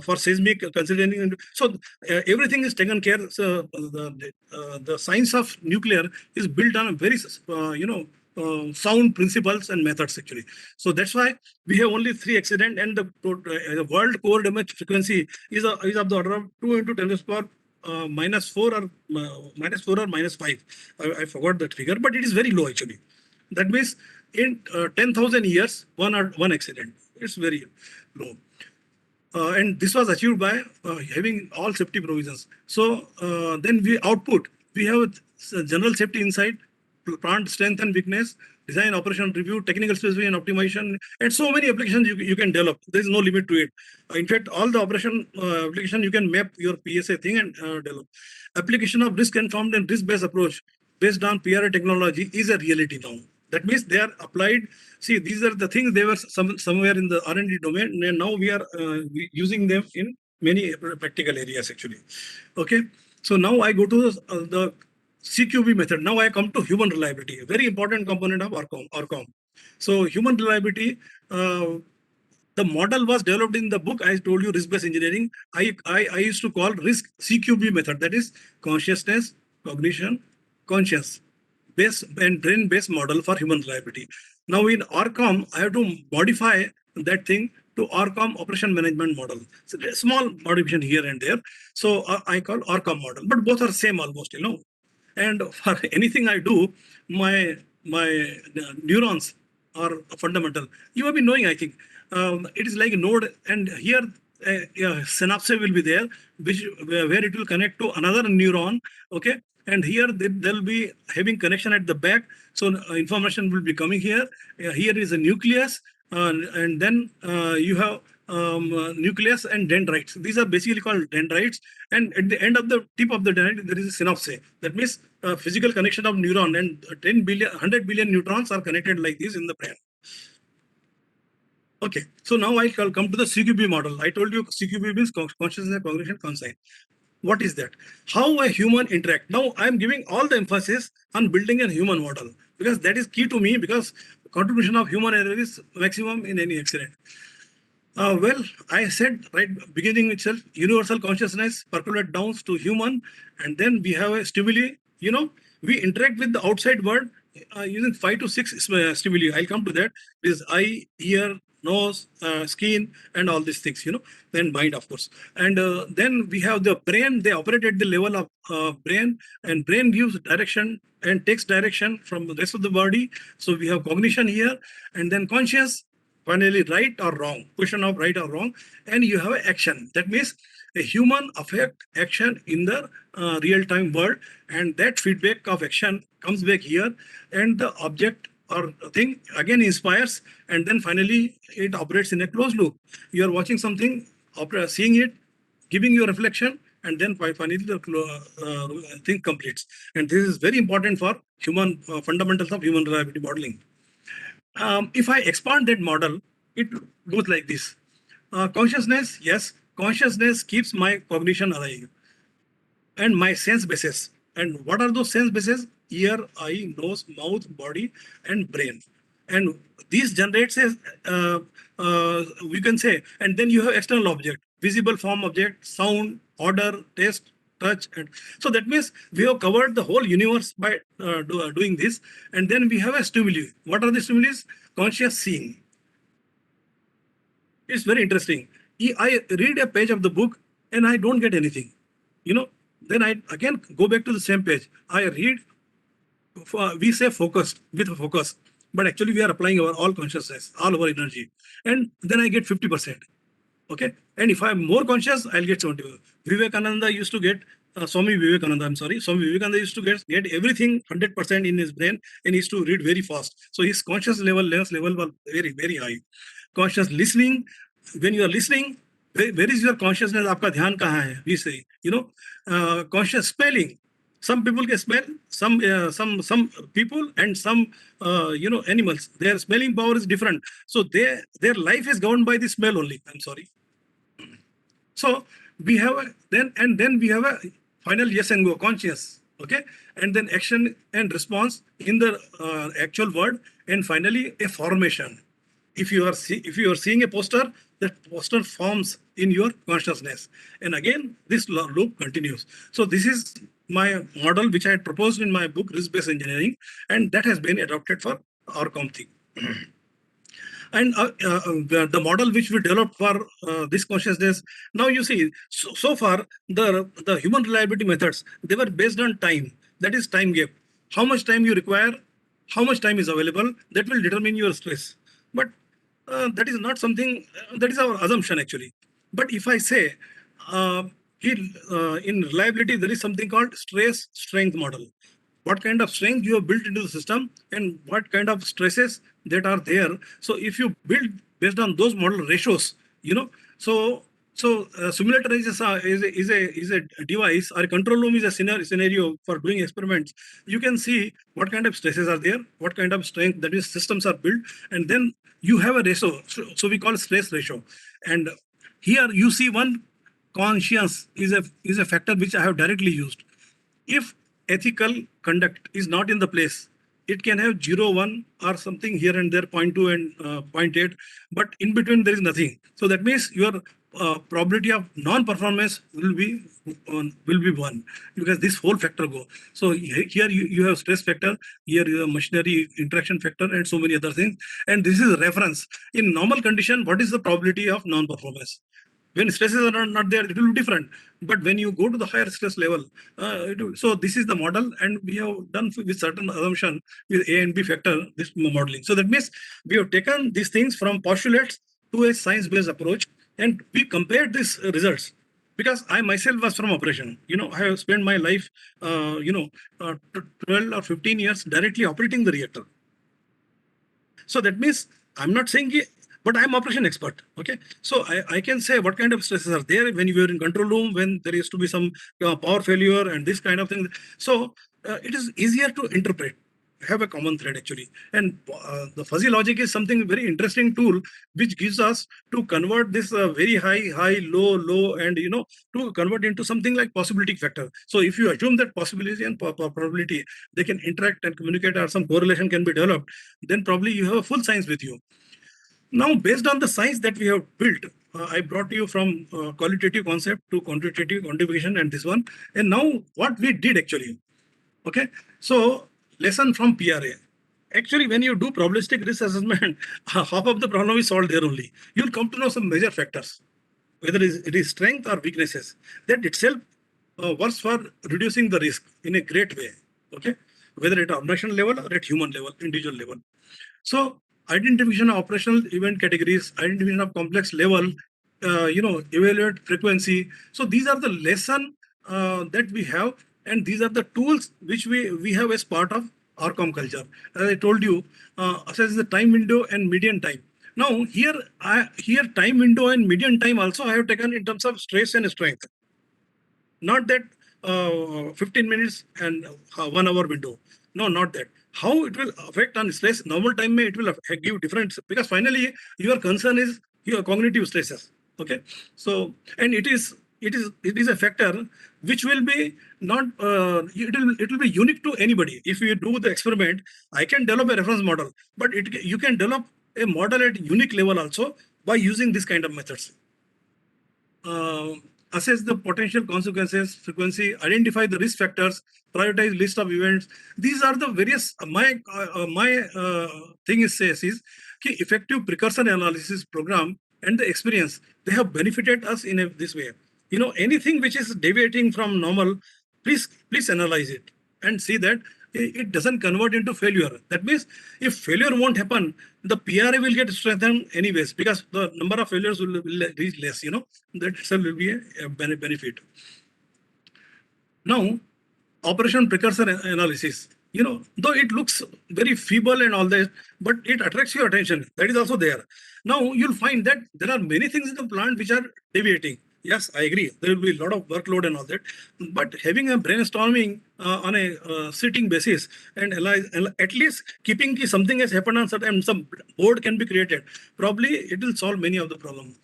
For seismic considering, so everything is taken care. So the science of nuclear is built on a very sound principles and methods actually. So that's why we have only 3 accidents, and the world core damage frequency is of the order of 2 into 10 to the power minus 4 or minus 5. I forgot that figure, but it is very low actually. That means in 10,000 years, one accident. It's very low. And this was achieved by having all safety provisions. So then we have general safety inside, plant strength and weakness, design, operation review, technical specification, optimization, and so many applications you can develop. There is no limit to it. In fact, all the operation application you can map your PSA thing and develop. Application of risk-informed and risk-based approach based on PRA technology is a reality now. That means they are applied. See, these are the things they were somewhere in the R&D domain, and now we are using them in many practical areas actually. Okay, so now I go to the CQB method. Now I come to human reliability, a very important component of ORCOM. So human reliability, the model was developed in the book I told you, risk-based engineering. I used to call risk CQB method, that is consciousness, cognition, conscience based and brain-based model for human reliability. Now in ORCOM, I have to modify that thing to ORCOM operation management model. So a small modification here and there. So I call ORCOM model, but both are same almost, you know. And for anything I do, my neurons are fundamental. You have been knowing, I think. It is like a node, and here synapse will be there, where it will connect to another neuron. Okay, and here they'll be having connection at the back. So information will be coming here. Here is a nucleus, and then you have nucleus and dendrites. These are basically called dendrites. And at the end of the tip of the dendrite, there is a synapse. That means physical connection of neuron, and 100 billion neurons are connected like this in the brain. Okay, so now I shall come to the CQB model. I told you CQB means consciousness, cognition, conscience. What is that? How a human interact. Now I am giving all the emphasis on building a human model, because that is key to me, because contribution of human error is maximum in any accident. Well, I said right beginning itself, universal consciousness percolate down to human, and then we have a stimuli. You know, we interact with the outside world using 5 to 6 stimuli. I'll come to that. This eye, ear, nose, skin, and all these things, you know, then mind, of course. And then we have the brain. They operate at the level of brain, and brain gives direction and takes direction from the rest of the body. So we have cognition here, and then conscious, finally right or wrong, question of right or wrong, and you have action. That means a human affect action in the real-time world, and that feedback of action comes back here, and the object or thing again inspires, and then finally it operates in a closed loop. You are watching something, seeing it, giving your reflection, and then finally the thing completes. And this is very important for human fundamentals of human reliability modeling. If I expand that model, it goes like this. Consciousness, yes, consciousness keeps my cognition alive and my sense bases. And what are those sense bases? Ear, eye, nose, mouth, body, and brain. And these generates we can say, and then you have external object, visible form object, sound, odor, taste, touch. And so that means we have covered the whole universe by doing this. And then we have a stimuli. What are the stimuli? Conscious seeing. It's very interesting. I read a page of the book and I don't get anything. You know, then I again go back to the same page. I read, we say focused, with focus, but actually we are applying our all consciousness, all our energy. And then I get 50%. Okay. And if I'm more conscious, I'll get 70%. Vivekananda used to get, Swami Vivekananda used to get everything 100% in his brain, and he used to read very fast. So his conscious level was very, very high. Conscious listening, when you are listening, where is your consciousness? Aapka dhyan kahan hai? We say, you know, conscious spelling. Some people can spell, some people and some you know, animals. Their spelling power is different. So their life is governed by the smell only. I'm sorry. So we have then we have a final yes and go, conscious. Okay, and then action and response in the actual word, and finally a formation. If you are seeing a poster, that poster forms in your consciousness, and again this loop continues. So this is my model which I had proposed in my book Risk-Based Engineering, and that has been adopted for our thing. And the model which we developed for this consciousness, now you see, so far the human reliability methods, they were based on time, that is time gap. How much time you require, how much time is available, that will determine your stress. But that is not something, that is our assumption actually. But if I say in reliability, there is something called stress strength model. what kind of strength you have built into the system and what kind of stresses that are there. So if you build based on those model ratios, simulator is a device, or control room is a scenario for doing experiments. You can see what kind of stresses are there, what kind of strength, that is systems are built, and then you have a ratio. So we call stress ratio. And here you see one conscience is a factor which I have directly used. If ethical conduct is not in the place, it can have 0, 1 or something here and there, 0.2 and 0.8, but in between there is nothing. So that means your probability of non-performance will be 1, because this whole factor go. So here you have stress factor, here you have machinery interaction factor, and so many other things. And this is a reference. In normal condition, what is the probability of non-performance? When stresses are not there, it will be different. But when you go to the higher stress level, so this is the model, and we have done with certain assumption with A and B factor, this modeling. So that means we have taken these things from postulates to a science-based approach, and we compared these results. Because I myself was from operation, I have spent my life, 12 or 15 years directly operating the reactor. So that means I'm not saying, but I'm operation expert. Okay, so I can say what kind of stresses are there when you are in control room, when there used to be some power failure and this kind of thing. So it is easier to interpret, have a common thread actually. And the fuzzy logic is something very interesting tool which gives us to convert this very high, low, and to convert into something like possibility factor. So if you assume that possibility and probability, they can interact and communicate, or some correlation can be developed, then probably you have a full science with you. Now, based on the science that we have built, I brought you from qualitative concept to quantitative quantification and this one. And now what we did actually, okay? So lesson from PRA. Actually, when you do probabilistic risk assessment, half of the problem is solved there only. You'll come to know some major factors, whether it is strength or weaknesses. That itself works for reducing the risk in a great way, okay? Whether at organizational level or at human level, individual level. So identification of operational event categories, identification of complex level, evaluate frequency. So these are the lesson that we have, and these are the tools which we have as part of our com culture. As I told you, assess the time window and median time. Now here time window and median time also I have taken in terms of stress and strength. Not that 15 minutes and 1 hour window. No, not that. How it will affect on stress, normal time it will give different, because finally your concern is your cognitive stresses. Okay. So, and it is a factor which will be not, it will be unique to anybody. If you do the experiment, I can develop a reference model, but you can develop a model at unique level also by using this kind of methods. Assess the potential consequences, frequency, identify the risk factors, prioritize list of events. These are the various, my thing says is effective precursor analysis program and the experience, they have benefited us in this way. Anything which is deviating from normal, please analyze it and see that it doesn't convert into failure. That means if failure won't happen, the PRA will get strengthened anyways, because the number of failures will reach less, that itself will be a benefit. Now, operation precursor analysis, though it looks very feeble and all that, but it attracts your attention. That is also there. Now, you'll find that there are many things in the plant which are deviating. Yes, I agree. There will be a lot of workload and all that. But having a brainstorming on a sitting basis and at least keeping something has happened on certain, some board can be created, probably it will solve many of the problems.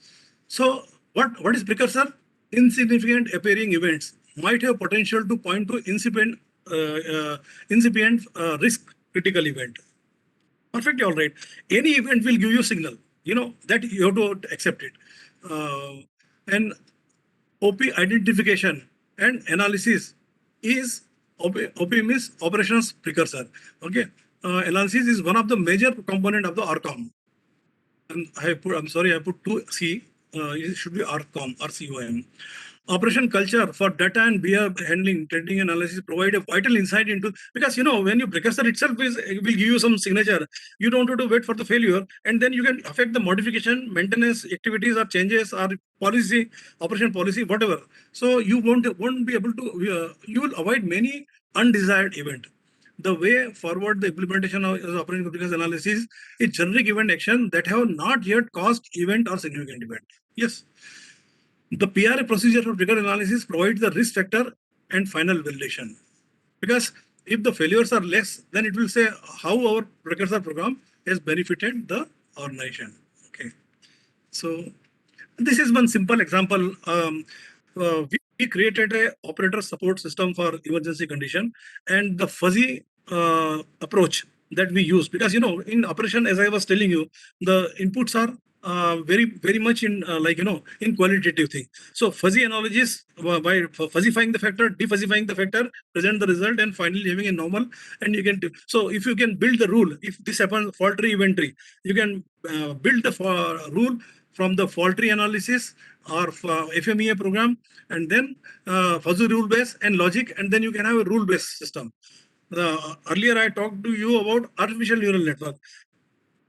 So what is precursor? Insignificant appearing events might have potential to point to incipient risk critical event. Perfectly all right. Any event will give you signal, that you have to accept it. And OP identification and analysis is OP means operations precursor. Okay, analysis is one of the major component of the RCOM. And I'm sorry, I put 2C. It should be RCOM, RCOM. Operation culture for data and behavior handling, trending analysis provide a vital insight into, because when you precursor itself will give you some signature, you don't have to wait for the failure, and then you can affect the modification, maintenance activities or changes or policy, operation policy, whatever. So you won't be able to, you will avoid many undesired event. the way forward the implementation of operating consequence analysis is generic event action that have not yet caused event or significant event. Yes. The PRA procedure for trigger analysis provides the risk factor and final validation. Because if the failures are less, then it will say how our precursor program has benefited the organization. Okay. So this is one simple example. We created a operator support system for emergency condition, and the fuzzy approach that we use, because in operation, as I was telling you, the inputs are very much in in qualitative thing. So fuzzy analogies, by fuzzifying the factor, defuzzifying the factor, present the result, and finally having a normal, and you can do. So if you can build the rule, if this happens fault tree event tree, you can build the rule from the fault tree analysis or FMEA program, and then fuzzy rule base and logic, and then you can have a rule based system. Earlier I talked to you about artificial neural network.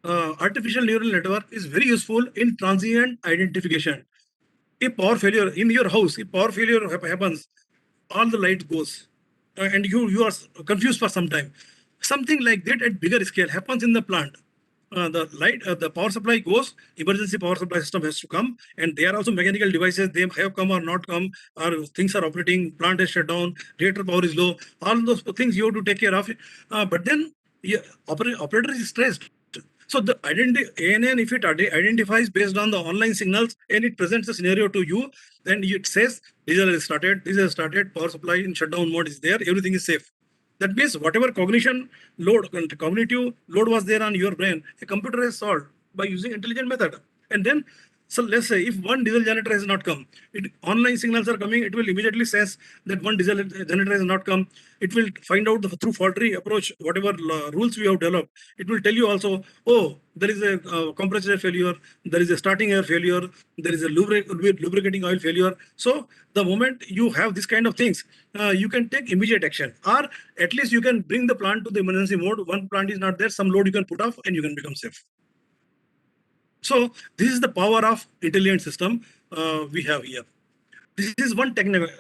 Artificial neural network is very useful in transient identification. If power failure in your house, if power failure happens, all the light goes, and you are confused for some time. Something like that at bigger scale happens in the plant. The power supply goes, emergency power supply system has to come, and they are also mechanical devices. They have come or not come, or things are operating, plant is shut down, reactor power is low. All those things you have to take care of. But then operator is stressed. So the ANN, if it identifies based on the online signals and it presents a scenario to you, then it says diesel is started, power supply in shutdown mode is there, everything is safe. That means whatever cognitive load was there on your brain, a computer has solved by using intelligent method. And then, so let's say if one diesel generator has not come, online signals are coming, it will immediately sense that one diesel generator has not come. It will find out through fault tree approach, whatever rules we have developed. It will tell you also, oh, there is a compressor failure, there is a starting air failure, there is a lubricating oil failure. So the moment you have this kind of things, you can take immediate action, or at least you can bring the plant to the emergency mode. One plant is not there, some load you can put off and you can become safe. So this is the power of intelligent system we have here. This is one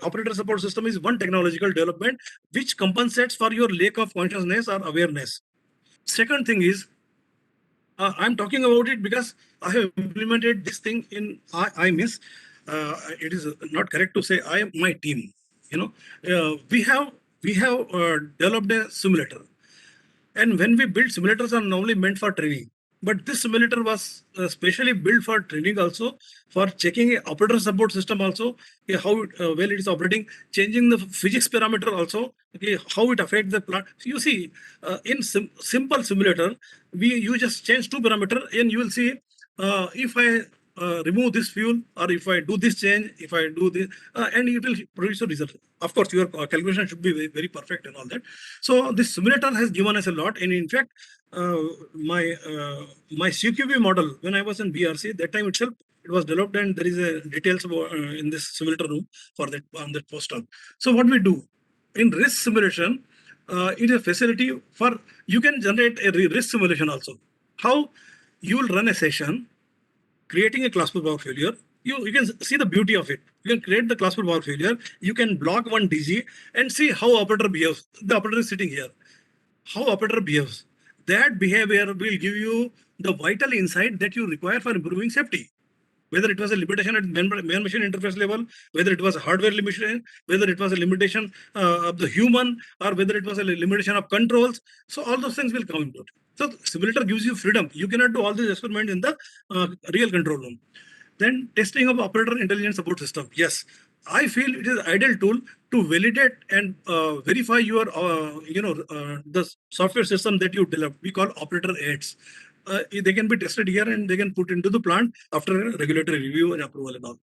operator support system is one technological development which compensates for your lack of consciousness or awareness. Second thing is, I'm talking about it because I have implemented this thing in IMIS. It is not correct to say I am my team. We have developed a simulator, and when we build simulators are normally meant for training. But this simulator was specially built for training also, for checking a operator support system also, how well it is operating, changing the physics parameter also, how it affects the plant. So you see, in simple simulator, you just change two parameters and you will see if I remove this fuel, or if I do this change, if I do this, and it will produce a result. Of course, your calculation should be very, very perfect and all that. So this simulator has given us a lot, and in fact, my Cqb model, when I was in BRC, that time itself it was developed, and there is a details about, in this simulator room for that on that postal. So what we do in risk simulation, it is a facility for you can generate a risk simulation also. How you will run a session creating a classical power failure. You can see the beauty of it. You can create the classical power failure. You can block one DG and see how operator behaves. The operator is sitting here. How operator behaves. That behavior will give you the vital insight that you require for improving safety. Whether it was a limitation at man-machine interface level, whether it was a hardware limitation, whether it was a limitation of the human, or whether it was a limitation of controls. So all those things will come into it. So simulator gives you freedom. You cannot do all these experiments in the real control room. Then testing of operator intelligence support system. Yes, I feel it is an ideal tool to validate and verify your, the software system that you develop. We call operator aids. They can be tested here and they can put into the plant after a regulatory review and approval and all.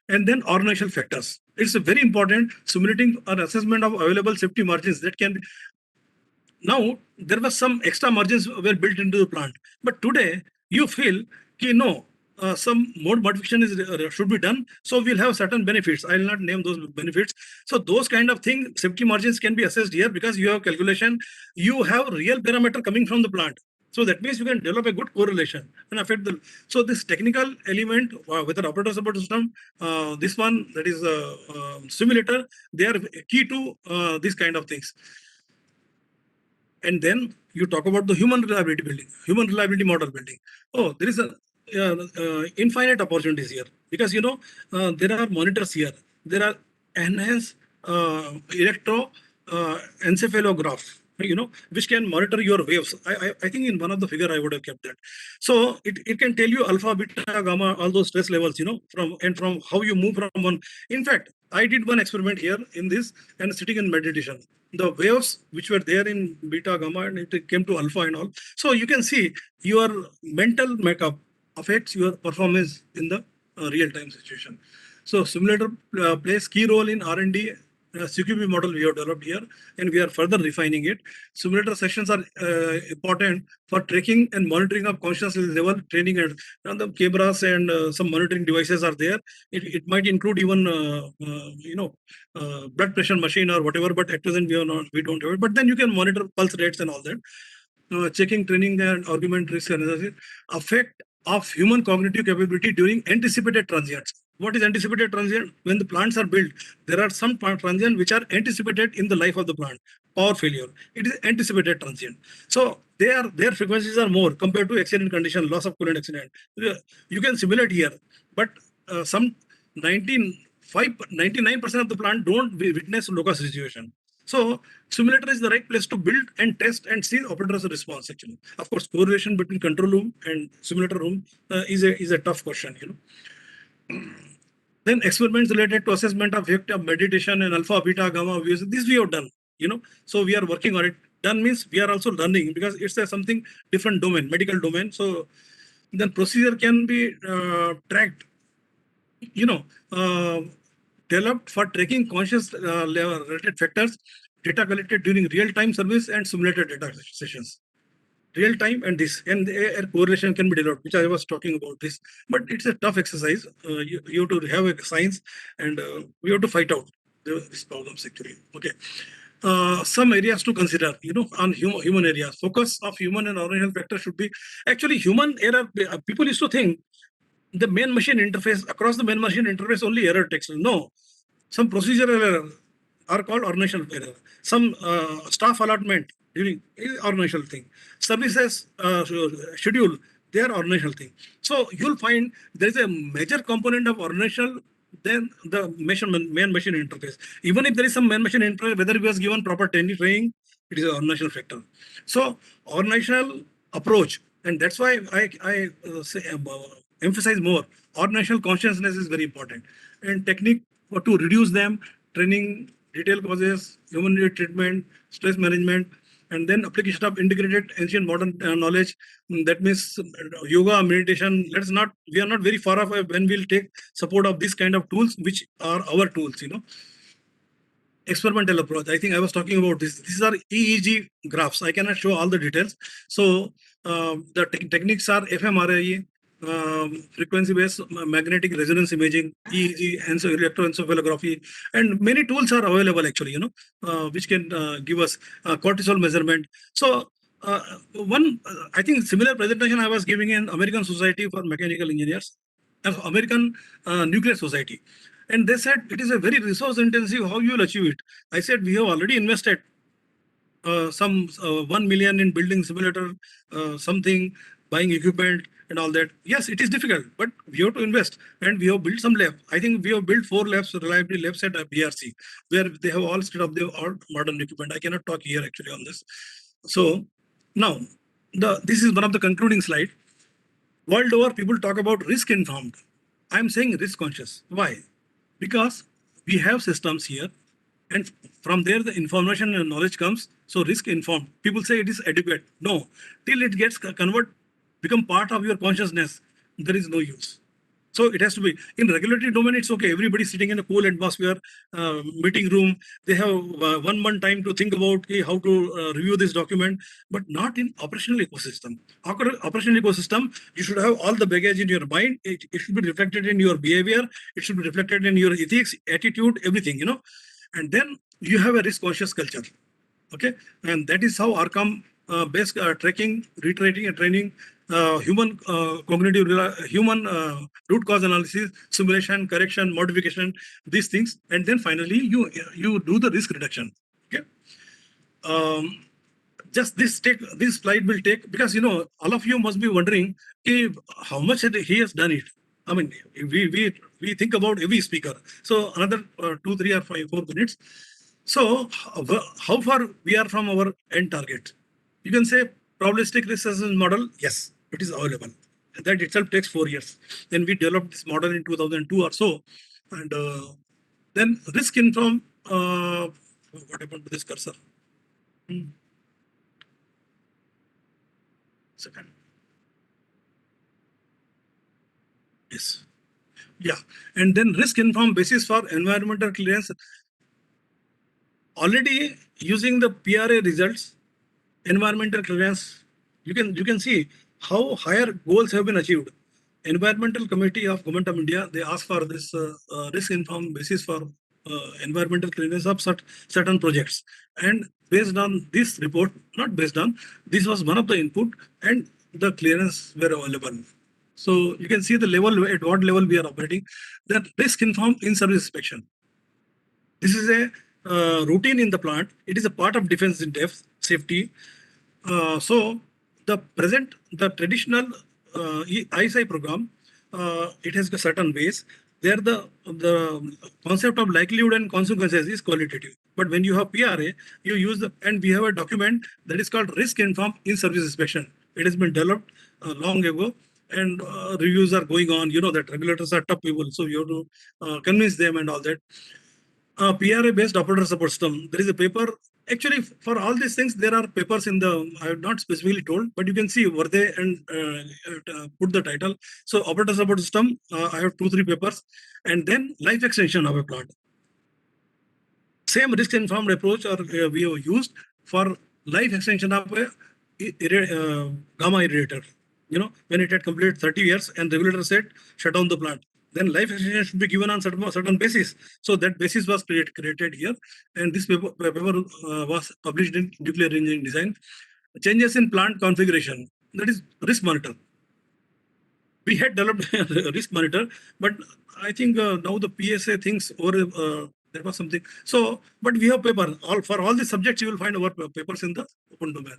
And then organizational factors. It's very important simulating an assessment of available safety margins that can be. Now, there was some extra margins were built into the plant. But today, you feel, no, some mode modification should be done. So we'll have certain benefits. I will not name those benefits. So those kind of things, safety margins can be assessed here because you have calculation. You have real parameter coming from the plant. So that means you can develop a good correlation and affect the. So this technical element, whether operator support system, this one that is a simulator, they are key to these kind of things. And then you talk about the human reliability building, human reliability model building. Oh, there is a infinite opportunities here, because there are monitors here. There are enhanced electro encephalograph, which can monitor your waves. I think in one of the figure I would have kept that. So it can tell you alpha, beta, gamma, all those stress levels, from how you move from one. In fact, I did one experiment here in this and sitting in meditation. The waves which were there in beta, gamma, and it came to alpha and all. So you can see your mental makeup affects your performance in the real-time situation. So simulator plays key role in R&D. Cqb model we have developed here, and we are further refining it. Simulator sessions are important for tracking and monitoring of consciousness level training, and the cameras and some monitoring devices are there. It might include even blood pressure machine or whatever, but at present we don't have it. But then you can monitor pulse rates and all that. Checking training and argument risk analysis. Effect of human cognitive capability during anticipated transients. What is anticipated transient? When the plants are built, there are some transient which are anticipated in the life of the plant. Power failure, it is anticipated transient. So their frequencies are more compared to accident condition, loss of coolant accident. You can simulate here, but some 99% of the plant don't witness locus situation. So simulator is the right place to build and test and see operator's response actually. Of course, correlation between control room and simulator room is a tough question, Then experiments related to assessment of effect of meditation and alpha, beta, gamma waves. This we have done, So we are working on it. Done means we are also learning, because it's a something different domain, medical domain. So then procedure can be tracked, developed for tracking conscious level related factors, data collected during real-time service and simulated data sessions. Real time and this, and a correlation can be developed, which I was talking about this. But it's a tough exercise. You have to have a science, and we have to fight out these problems actually. Okay. Some areas to consider, on human areas. Focus of human and organizational factor should be actually human error. People used to think the main machine interface, across the main machine interface only error text. No, some procedural error are called organizational error. Some staff allotment during is organizational thing. Services schedule, they are organizational thing. So you'll find there is a major component of organizational than the main machine interface. Even if there is some main machine interface, whether it was given proper training, it is an organizational factor. So organizational approach, and that's why I say, emphasize more. Organizational consciousness is very important, and technique to reduce them, training, detail causes, human treatment, stress management, and then application of integrated ancient modern knowledge. That means yoga, meditation. We are not very far off when we'll take support of this kind of tools, which are our tools, Experimental approach. I think I was talking about this. These are EEG graphs. I cannot show all the details. So the techniques are fMRI, frequency-based magnetic resonance imaging, EEG, and so electroencephalography, and many tools are available actually, which can give us cortisol measurement. So I think similar presentation I was giving in American Society for Mechanical Engineers, American Nuclear Society. And they said it is a very resource intensive, how you will achieve it. I said we have already invested some 1 million in building simulator, something, buying equipment and all that. Yes, it is difficult, but we have to invest, and we have built some lab. I think we have built 4 labs, reliability labs at BRC, where they have all state-of-the-art modern equipment. I cannot talk here actually on this. So now, this is one of the concluding slide. World over, people talk about risk informed. I'm saying risk conscious. Why? Because we have systems here, and from there the information and knowledge comes. So risk informed. People say it is adequate. No, till it gets become part of your consciousness, there is no use. So it has to be in regulatory domain. It's okay. Everybody sitting in a cool atmosphere, meeting room. They have 1 month time to think about how to review this document, but not in operational ecosystem. Operational ecosystem, you should have all the baggage in your mind. It should be reflected in your behavior. It should be reflected in your ethics, attitude, everything, And then you have a risk conscious culture. Okay, and that is how outcome based tracking, retraining, and training, human cognitive, human root cause analysis, simulation, correction, modification, these things, and then finally you do the risk reduction. Okay, just this slide will take, because all of you must be wondering how much he has done it. I mean, we think about every speaker. So another 2, 3, or 5, 4 minutes. So how far we are from our end target? You can say probabilistic risk assessment model. Yes, it is available. That itself takes 4 years. Then we developed this model in 2002 or so, and then risk informed. What happened to this cursor? Second. Yes. Yeah. And then risk informed basis for environmental clearance. Already using the PRA results, environmental clearance, you can see how higher goals have been achieved. Environmental Committee of Government of India, they ask for this risk informed basis for environmental clearance of certain projects. And based on this report, not based on, this was one of the input, and the clearance were available. So you can see the level, at what level we are operating. Then risk informed in-service inspection. This is a routine in the plant. It is a part of defense in depth, safety. So the traditional ISI program, it has a certain ways. There the concept of likelihood and consequences is qualitative. But when you have PRA, you use and we have a document that is called risk informed in-service inspection. It has been developed long ago, and reviews are going on. You know that regulators are tough people, so you have to convince them and all that. PRA-based operator support system. There is a paper. Actually, for all these things, there are papers in the. I have not specifically told, but you can see were they and put the title. So, operator support system. I have 2, 3 papers, and then life extension of a plant. Same risk informed approach, or we have used for life extension of a gamma irradiator. When it had completed 30 years, and regulator said shut down the plant. Then life extension should be given on certain basis. So that basis was created here, and this paper was published in Nuclear Engineering Design. Changes in plant configuration, that is risk monitor. We had developed a risk monitor, but I think now the PSA thinks, or there was something. So, but we have paper. For all the subjects, you will find our papers in the open domain.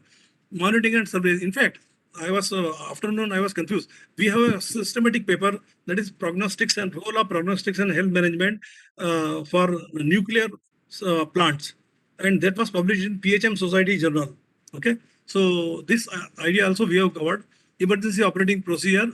Monitoring and survey. In fact, I was afternoon, I was confused. We have a systematic paper that is prognostics and role of prognostics and health management for nuclear plants, and that was published in PHM Society Journal. Okay, so this idea also we have covered. Emergency operating procedure,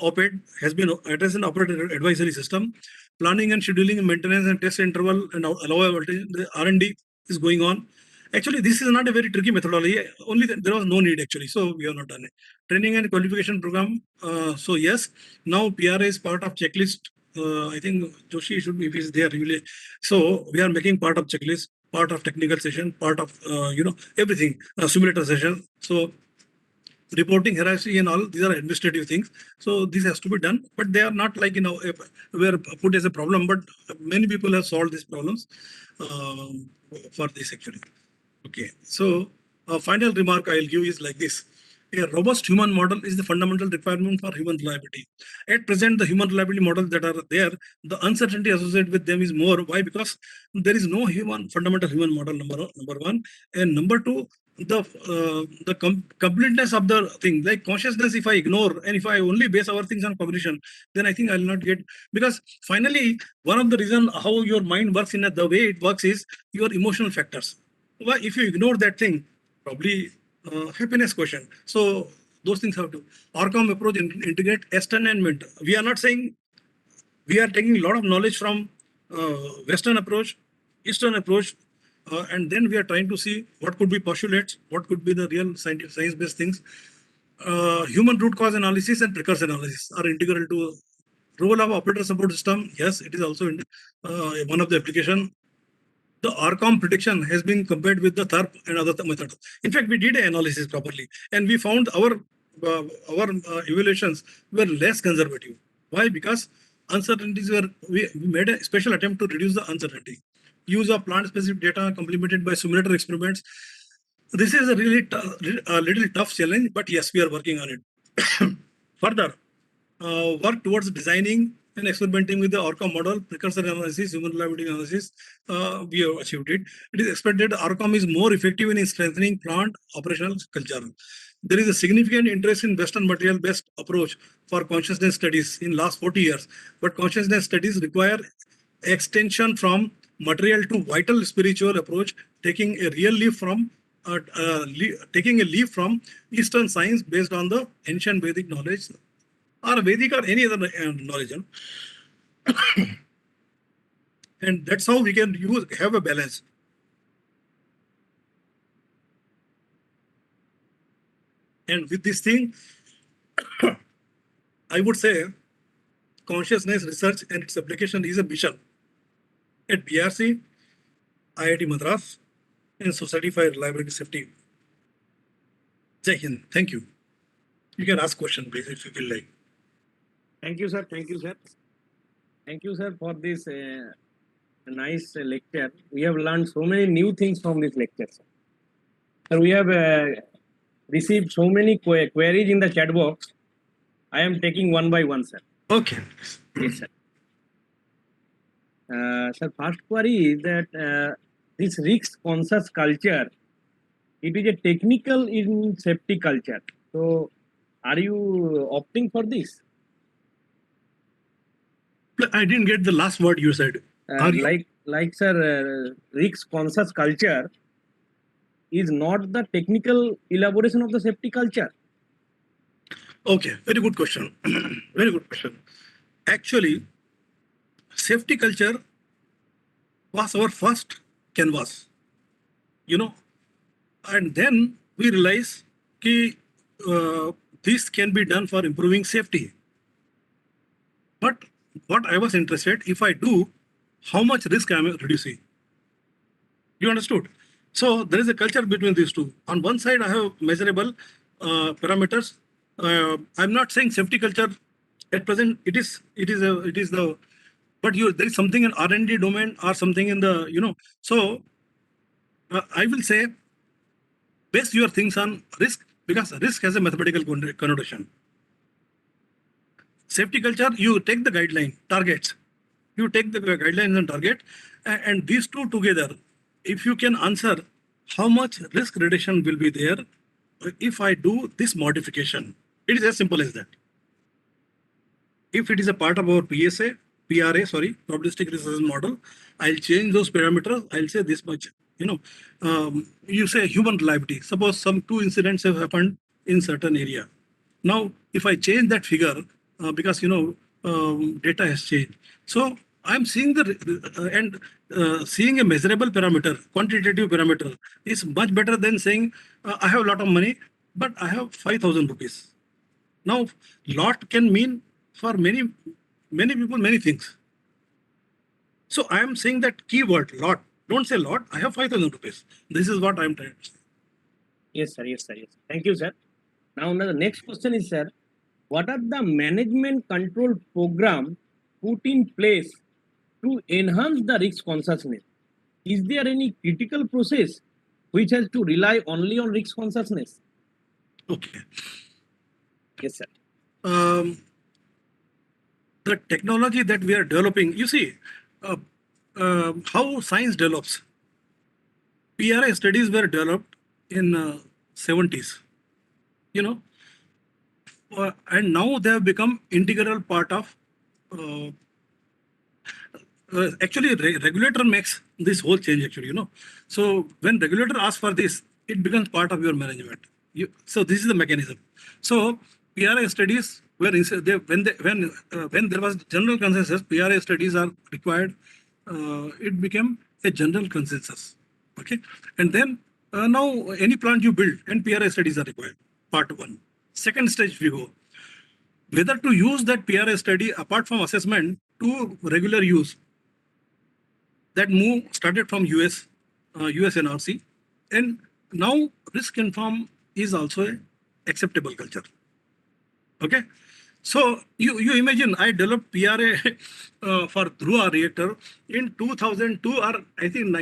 OPED, has been addressed in operator advisory system. Planning and scheduling and maintenance and test interval and allowable voltage, the R&D is going on. Actually, this is not a very tricky methodology. Only there was no need actually, so we have not done it. Training and qualification program. So yes, now PRA is part of checklist. I think Joshi should be, if he's there really. So we are making part of checklist, part of technical session, part of everything, simulator session. So reporting hierarchy and all, these are administrative things. So this has to be done, but they are not like were put as a problem. But many people have solved these problems for this actually. Okay, so a final remark I'll give is like this. A robust human model is the fundamental requirement for human reliability. At present, the human reliability models that are there, the uncertainty associated with them is more. Why? Because there is no fundamental human model, number one. And number two, the completeness of the thing, like consciousness, if I ignore and if I only base our things on cognition, then I think I'll not get, because finally, one of the reasons how your mind works in the way it works is your emotional factors. Well, if you ignore that thing, probably happiness question. So those things have to. ORCOM approach integrate Eastern and Mid. We are not saying we are taking a lot of knowledge from Western approach, Eastern approach, and then we are trying to see what could be postulates, what could be the real science-based things. Human root cause analysis and precursor analysis are integral to role of operator support system. Yes, it is also one of the application. The RCOM prediction has been compared with the THERP and other methods. In fact, we did an analysis properly, and we found our evaluations were less conservative. Why? Because uncertainties were, we made a special attempt to reduce the uncertainty. Use of plant-specific data complemented by simulator experiments. This is a really little tough challenge, but yes, we are working on it. Further, work towards designing and experimenting with the ORCOM model, precursor analysis, human reliability analysis, we have achieved it. It is expected ORCOM is more effective in strengthening plant operational culture. There is a significant interest in Western material-based approach for consciousness studies in last 40 years, but consciousness studies require extension from material to vital spiritual approach, taking a real leap from Eastern science based on the ancient Vedic knowledge or Vedic or any other knowledge. And that's how we can have a balance. And with this thing, I would say consciousness research and its application is a mission at BRC, IIT Madras, and Society for Reliability Safety. Jai Hind. Thank you. You can ask question, please, if you feel like. Thank you, sir. Thank you, sir. Thank you, sir, for this nice lecture. We have learned so many new things from this lecture, sir. Sir, we have received so many queries in the chat box. I am taking one by one, sir. Okay. Yes, sir. Sir, first query is that this risk-conscious culture, it is a technical in safety culture. So, are you opting for this? I didn't get the last word you said. Like sir, risk-conscious culture is not the technical elaboration of the safety culture. Okay, very good question. Very good question. Actually, safety culture was our first canvas, and then we realized that this can be done for improving safety. But what I was interested, if I do, how much risk I am reducing? You understood? So there is a culture between these two. On one side, I have measurable parameters. I'm not saying safety culture at present. It is the, but there is something in R&D domain or something in the So I will say base your things on risk, because risk has a mathematical connotation. Safety culture, you take the guideline, targets. You take the guidelines and target, and these two together, if you can answer how much risk reduction will be there if I do this modification. It is as simple as that. If it is a part of our PRA, Probabilistic Assessment Model, I'll change those parameters. I'll say this much. You say human reliability. Suppose some 2 incidents have happened in certain area. Now, if I change that figure, because data has changed. So I'm seeing seeing a measurable parameter, quantitative parameter, is much better than saying I have a lot of money, but I have 5,000 rupees. Now, lot can mean for many people many things. So I am saying that keyword lot. Don't say lot. I have 5,000 rupees. This is what I am trying to say. Yes, sir. Yes, sir. Yes. Thank you, sir. Now the next question is, sir, what are the management control program put in place to enhance the risk consciousness? Is there any critical process which has to rely only on risk consciousness? Okay. Yes, sir. The technology that we are developing, you see, how science develops. PRA studies were developed in 70s, and now they have become integral part of. Actually, regulator makes this whole change. Actually, So when regulator asks for this, it becomes part of your management. So this is the mechanism. So PRA studies were when there was general consensus, PRA studies are required. It became a general consensus. Okay, and then now any plant you build and PRA studies are required. Part 1. Second stage we go. Whether to use that PRA study apart from assessment to regular use. That move started from US NRC, and now risk inform is also an acceptable culture. Okay, so you imagine I developed PRA for Dhruva reactor in 2002, or I think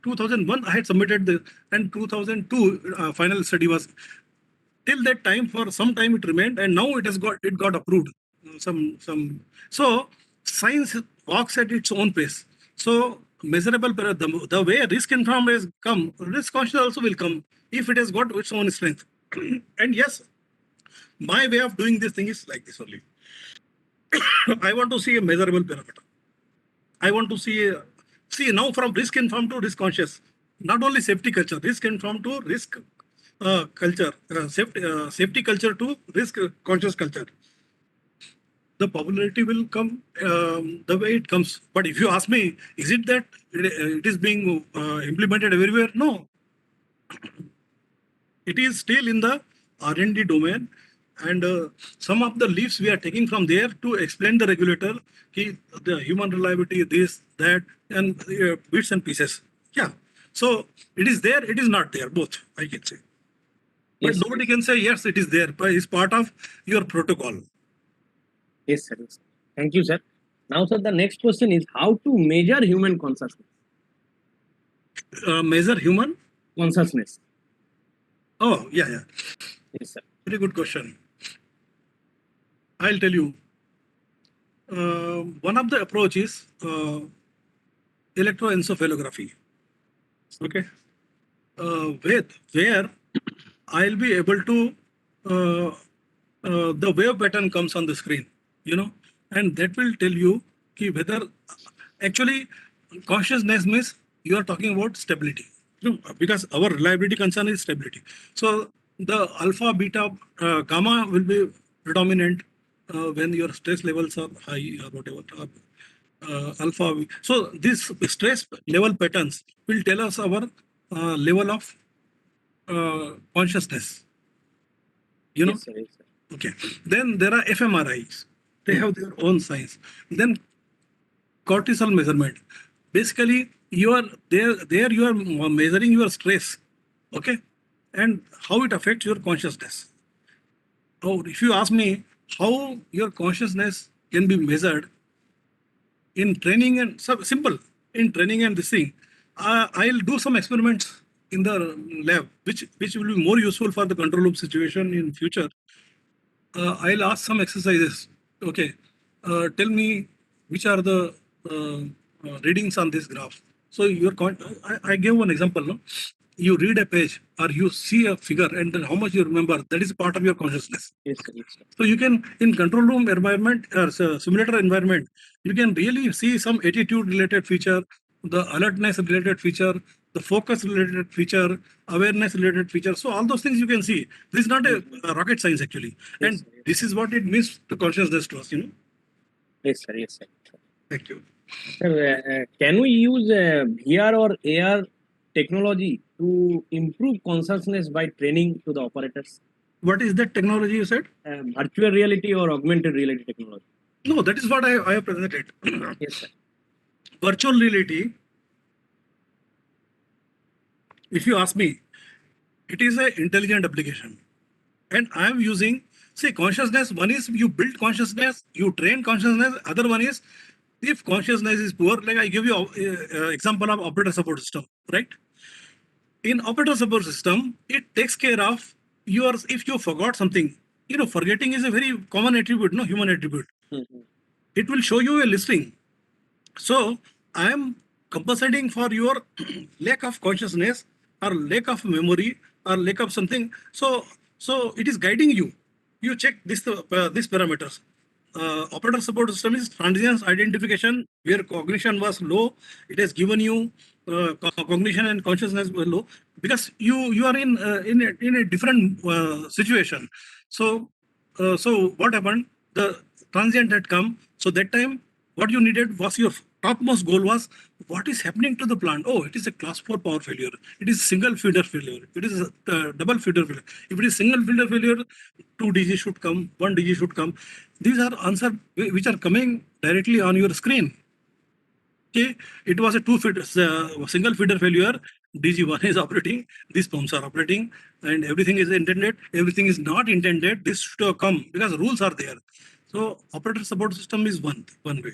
2001 I had submitted and 2002 final study was. Till that time, for some time it remained, and now it got approved So science walks at its own pace. So measurable, the way risk informed has come, risk conscious also will come if it has got its own strength. And yes, my way of doing this thing is like this only. I want to see a measurable parameter. I want to see now from risk informed to risk conscious. Not only safety culture, risk informed to risk culture, safety culture to risk conscious culture. The popularity will come the way it comes. But if you ask me, is it that it is being implemented everywhere? No. It is still in the R&D domain, and some of the leaps we are taking from there to explain the regulator, the human reliability, this, that, and bits and pieces. Yeah. So it is there, it is not there, both, I can say. But Yes, nobody can say, yes, it is there, but it's part of your protocol. Yes, sir. Yes, sir. Thank you, sir. Now, sir, the next question is how to measure human consciousness. Measure human? Consciousness. Oh, yeah, yeah. Yes, sir. Very good question. I'll tell you. One of the approaches electroencephalography. Okay. Where I'll be able to the wave pattern comes on the screen, and that will tell you whether actually consciousness means you are talking about stability, because our reliability concern is stability. So the alpha, beta, gamma will be predominant when your stress levels are high or whatever. Alpha. So these stress level patterns will tell us our level of consciousness. Yes, sir. Yes, sir. Okay. Then there are fMRIs. They have their own science. Then cortisol measurement. Basically, you are there you are measuring your stress, okay, and how it affects your consciousness. Now, if you ask me how your consciousness can be measured in training and simple in training and this thing, I'll do some experiments in the lab, which will be more useful for the control loop situation in future. I'll ask some exercises. Okay, tell me which are the readings on this graph. So I gave one example. No? You read a page or you see a figure and then how much you remember, that is part of your consciousness. Yes, sir. Yes, sir. So you can, in control room environment or simulator environment, you can really see some attitude related feature, the alertness related feature, the focus related feature, awareness related feature. So all those things you can see. This is not a rocket science actually. Yes, And sir. this is what it means to consciousness to us, Yes, sir. Yes, sir. Thank you. Sir, can we use VR or AR technology to improve consciousness by training to the operators? What is that technology you said? Virtual reality or augmented reality technology? No, that is what I have presented. Yes, sir. Virtual reality, if you ask me, it is an intelligent application. And I am using, see, consciousness, one is you build consciousness, you train consciousness, other one is if consciousness is poor, like I give you example of operator support system, right? In operator support system, it takes care of if you forgot something, forgetting is a very common attribute, no human attribute. Mm-hmm. It will show you a listing. So I am compensating for your lack of consciousness or lack of memory or lack of something. So it is guiding you. You check these parameters. Operator support system is transience identification where cognition was low. It has given you cognition and consciousness were low because you are in a different situation. So what happened? The transient had come. So that time, what you needed was your topmost goal was what is happening to the plant. Oh, it is a class 4 power failure. It is single feeder failure. It is a double feeder failure. If it is single feeder failure, 2 DG should come, 1 DG should come. These are answers which are coming directly on your screen. Okay, it was a single feeder failure. DG1 is operating, these pumps are operating, and everything is intended. Everything is not intended. This should come because rules are there. So operator support system is one way.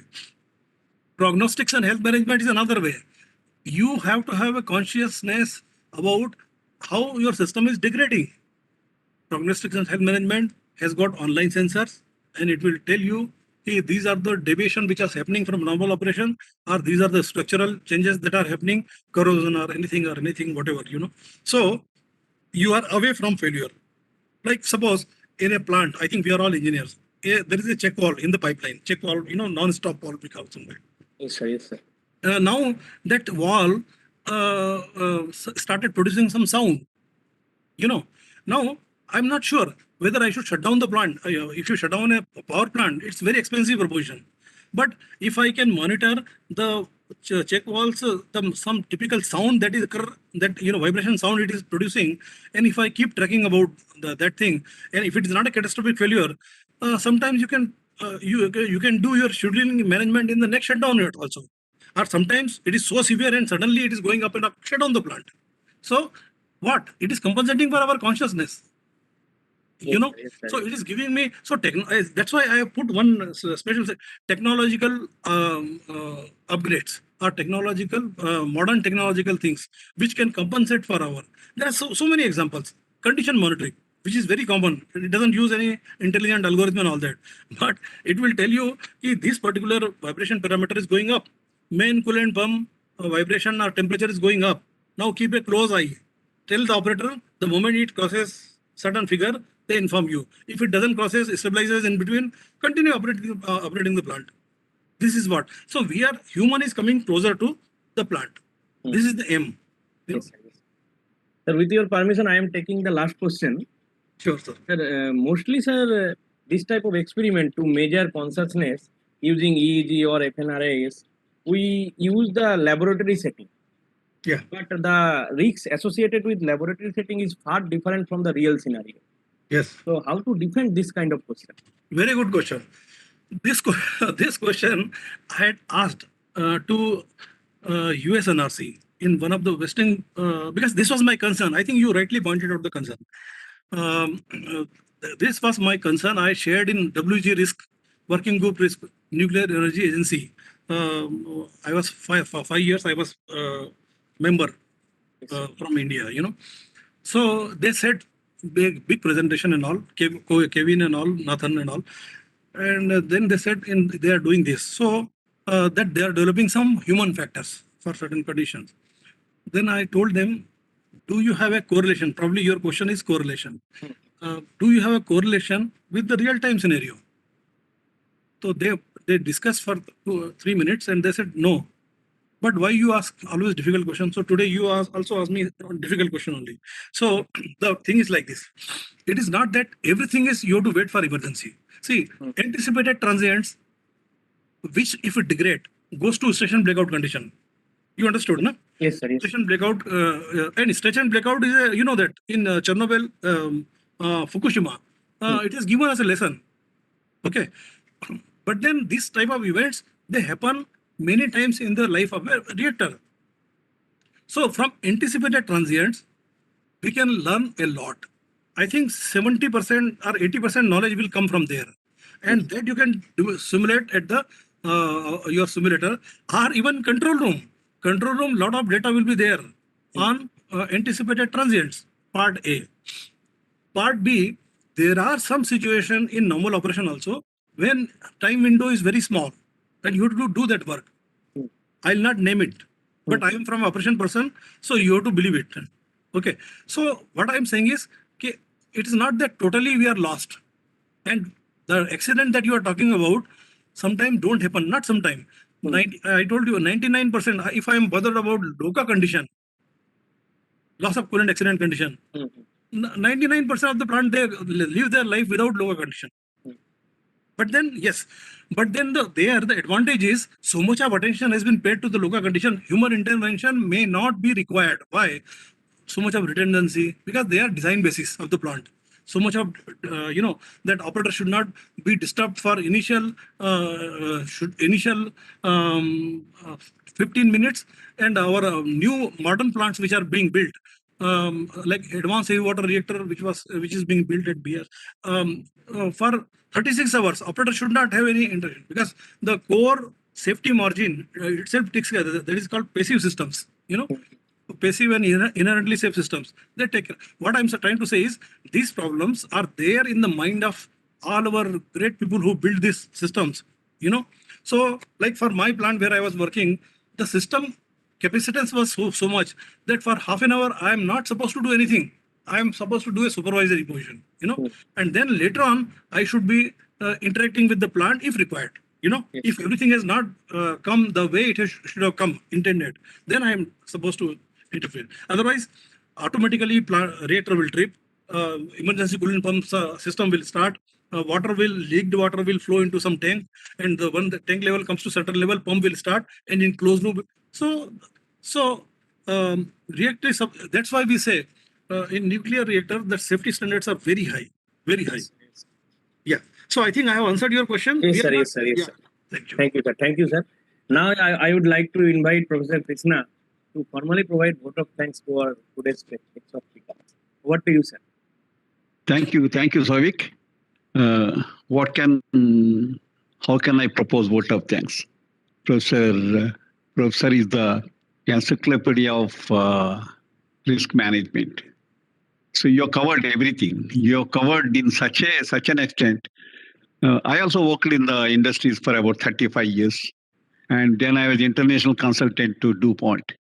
Prognostics and health management is another way. You have to have a consciousness about how your system is degrading. Prognostics and health management has got online sensors, and it will tell you, hey, these are the deviation which is happening from normal operation, or these are the structural changes that are happening, corrosion or anything, whatever, So you are away from failure. Like suppose in a plant, I think we are all engineers. There is a check valve in the pipeline, check valve, non-stop valve we call somewhere. Yes, sir. Yes, sir. Now that valve started producing some sound. Now I'm not sure whether I should shut down the plant. If you shut down a power plant, it's very expensive proposition. But if I can monitor the check valves, some typical sound that is vibration sound it is producing, and if I keep tracking about that thing, and if it is not a catastrophic failure, sometimes you can you can do your scheduling management in the next shutdown unit also. Or sometimes it is so severe and suddenly it is going up and up, shut down the plant. So what? It is compensating for our consciousness. Yes, So it is giving me, that's why I have put one special technological upgrades or modern technological things which can compensate for there are so many examples. Condition monitoring, which is very common. It doesn't use any intelligent algorithm and all that, but it will tell you this particular vibration parameter is going up. Main coolant pump vibration or temperature is going up. Now keep a close eye. Tell the operator the moment it crosses certain figure, they inform you. If it doesn't crosses, stabilizes in between, continue operating the plant. This is what. So human is coming closer to the plant. This is the aim. Yes, sir. Sir, with your permission, I am taking the last question. Sure, sir. Sir, mostly, sir, this type of experiment to measure consciousness using EEG or FNRIS, we use the laboratory setting. Yeah. But the risks associated with laboratory setting is far different from the real scenario. Yes. So how to defend this kind of question? Very good question. This question I had asked to USNRC in one of the Western, because this was my concern. I think you rightly pointed out the concern. This was my concern. I shared in WG Risk, Working Group Risk, Nuclear Energy Agency. I was for 5 years, I was member from India, So they said big presentation and all, Kevin and all, Nathan and all. And then they said they are doing this. So that they are developing some human factors for certain conditions. Then I told them, do you have a correlation? Probably your question is correlation. Do you have a correlation with the real-time scenario? So they discussed for 3 minutes and they said no. But why you ask always difficult questions? So today you also asked me a difficult question only. So the thing is like this. It is not that everything is you have to wait for emergency. See, anticipated transients, which if it degrade, goes to station blackout condition. You understood, no? Yes, sir. Yes. Station blackout, and station blackout is that in Chernobyl, Fukushima, it is given as a lesson. Okay. But then this type of events, they happen many times in the life of a reactor. So from anticipated transients, we can learn a lot. I think 70% or 80% knowledge will come from there. And that you can simulate at the your simulator or even control room. Control room, lot of data will be there on anticipated transients, part A. Part B, there are some situation in normal operation also when time window is very small and you have to do that work. I'll not name it, but I am from operation person, so you have to believe it. Okay, so what I'm saying is, okay, it is not that totally we are lost. And the accident that you are talking about, sometimes don't happen, not sometime. I told you 99%, if I am bothered about LOCA condition, loss of coolant accident condition, 99% of the plant, they live their life without LOCA condition. But then, yes, but then the advantage is so much of attention has been paid to the LOCA condition, human intervention may not be required. Why? So much of redundancy, because they are design basis of the plant. So much of, that operator should not be disturbed for initial 15 minutes. And our new modern plants which are being built, like advanced heavy water reactor, which is being built at BR, for 36 hours, operator should not have any interaction because the core safety margin itself takes care. That is called passive systems. Passive and inherently safe systems. They take care. What I'm trying to say is these problems are there in the mind of all our great people who build these systems, you know. So like for my plant where I was working, the system capacitance was so much that for half an hour, I am not supposed to do anything. I am supposed to do a supervisory position, you know, and then later on, I should be interacting with the plant if required. You know, Yes. if everything has not come the way should have come intended, then I am supposed to interfere. Otherwise, automatically reactor will trip, emergency coolant pump system will start, leaked water will flow into some tank, and when the tank level comes to certain level, pump will start, and in closed loop. So reactor, that's why we say in nuclear reactor, the safety standards are very high, very high. Yes. Yeah. So I think I have answered your question. Yes, We are sir. not- Yes, sir. Yes, yeah. sir. Thank you. Thank you, sir. Thank you, sir. Now, I would like to invite Professor Krishna to formally provide vote of thanks to our today's speakers. Over to you, sir. Thank you, Savik. How can I propose vote of thanks? Professor is the encyclopedia of risk management. So you have covered everything. You have covered in such an extent. I also worked in the industries for about 35 years, and then I was international consultant to DuPont.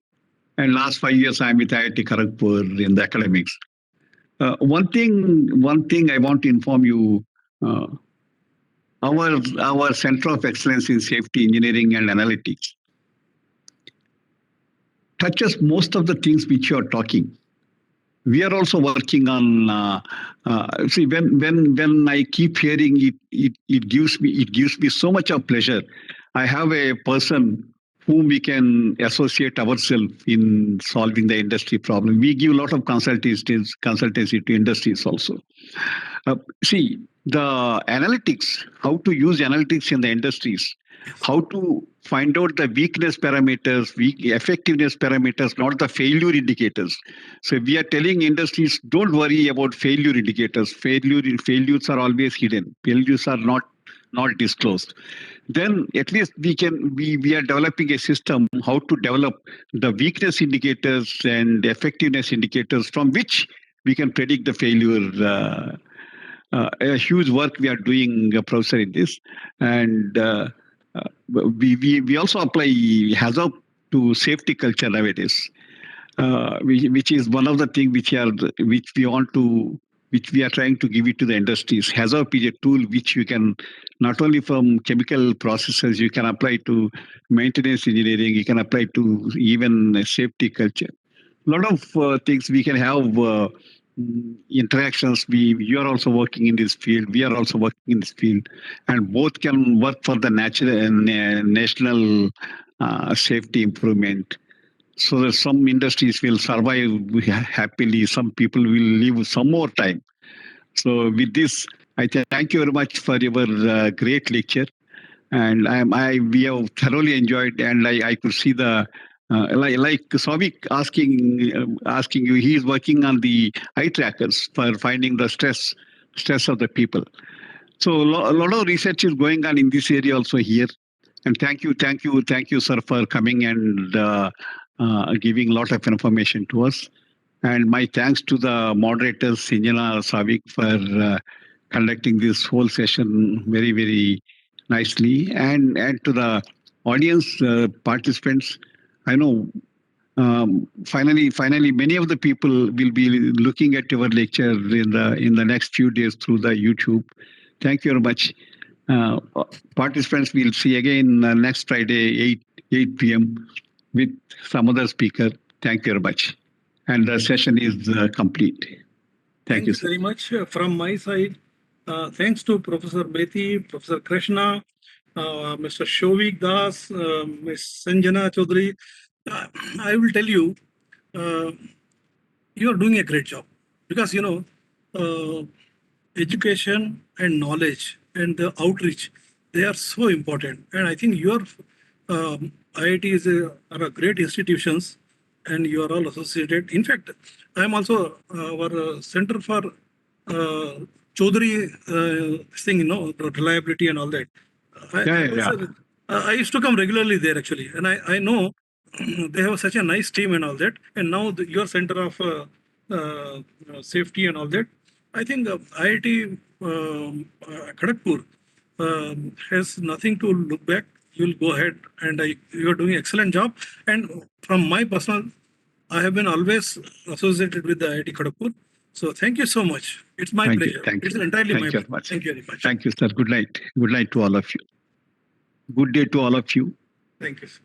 And last 5 years, I'm with IIT Kharagpur in the academics. One thing I want to inform you. Our Center of Excellence in Safety Engineering and Analytics touches most of the things which you are talking. We are also working on. See, when I keep hearing it, it gives me so much of pleasure. I have a person whom we can associate ourselves in solving the industry problem. We give a lot of consultancy to industries also. See, the analytics, how to use analytics in the industries, how to find out the weakness parameters, effectiveness parameters, not the failure indicators. So we are telling industries, don't worry about failure indicators. Failures are always hidden. Failures are not disclosed. Then at least we are developing a system how to develop the weakness indicators and effectiveness indicators from which we can predict the failure. A huge work we are doing, Professor, in this, and we also apply HAZOP to safety culture nowadays, which is one of the things which we are trying to give it to the industries. HAZOP is a tool which you can not only from chemical processes, you can apply to maintenance engineering, you can apply to even safety culture. A lot of things we can have. Interactions. You are also working in this field. We are also working in this field, and both can work for the national safety improvement. So that some industries will survive happily. Some people will live some more time. So with this, I thank you very much for your great lecture, and we have thoroughly enjoyed, and I could see the. Like Savik asking you, he is working on the eye trackers for finding the stress of the people. So a lot of research is going on in this area also here. And thank you, sir, for coming and giving a lot of information to us. And my thanks to the moderators, Sinjana, Savik, for conducting this whole session very, very nicely, and to the audience participants. I know finally, many of the people will be looking at your lecture in the next few days through the YouTube. Thank you very much. Participants, we'll see again next Friday, 8 p.m. with some other speaker. Thank you very much. And the session is complete. Thank you, sir. Very much from my side. Thanks to Professor Beti, Professor Krishna, Mr. Shovik Das, Ms. Sanjana Chaudhary. I will tell you, you are doing a great job because, education and knowledge and the outreach, they are so important. And I think your IIT are great institutions and you are all associated. In fact, I am also our Center for Chaudhary thing, the reliability and all that. I used to come regularly there actually, and I know they have such a nice team and all that. And now your Center of Safety and all that, I think IIT Kharagpur has nothing to look back. You'll go ahead and you're doing excellent job. And from my personal, I have been always associated with the IIT Kharagpur. So thank you so much. It's my Thank pleasure. you. Thank It's you. entirely Thank my you pleasure. very much. Thank you very much. Thank you, sir. Good night. Good night to all of you. Good day to all of you. Thank you, sir.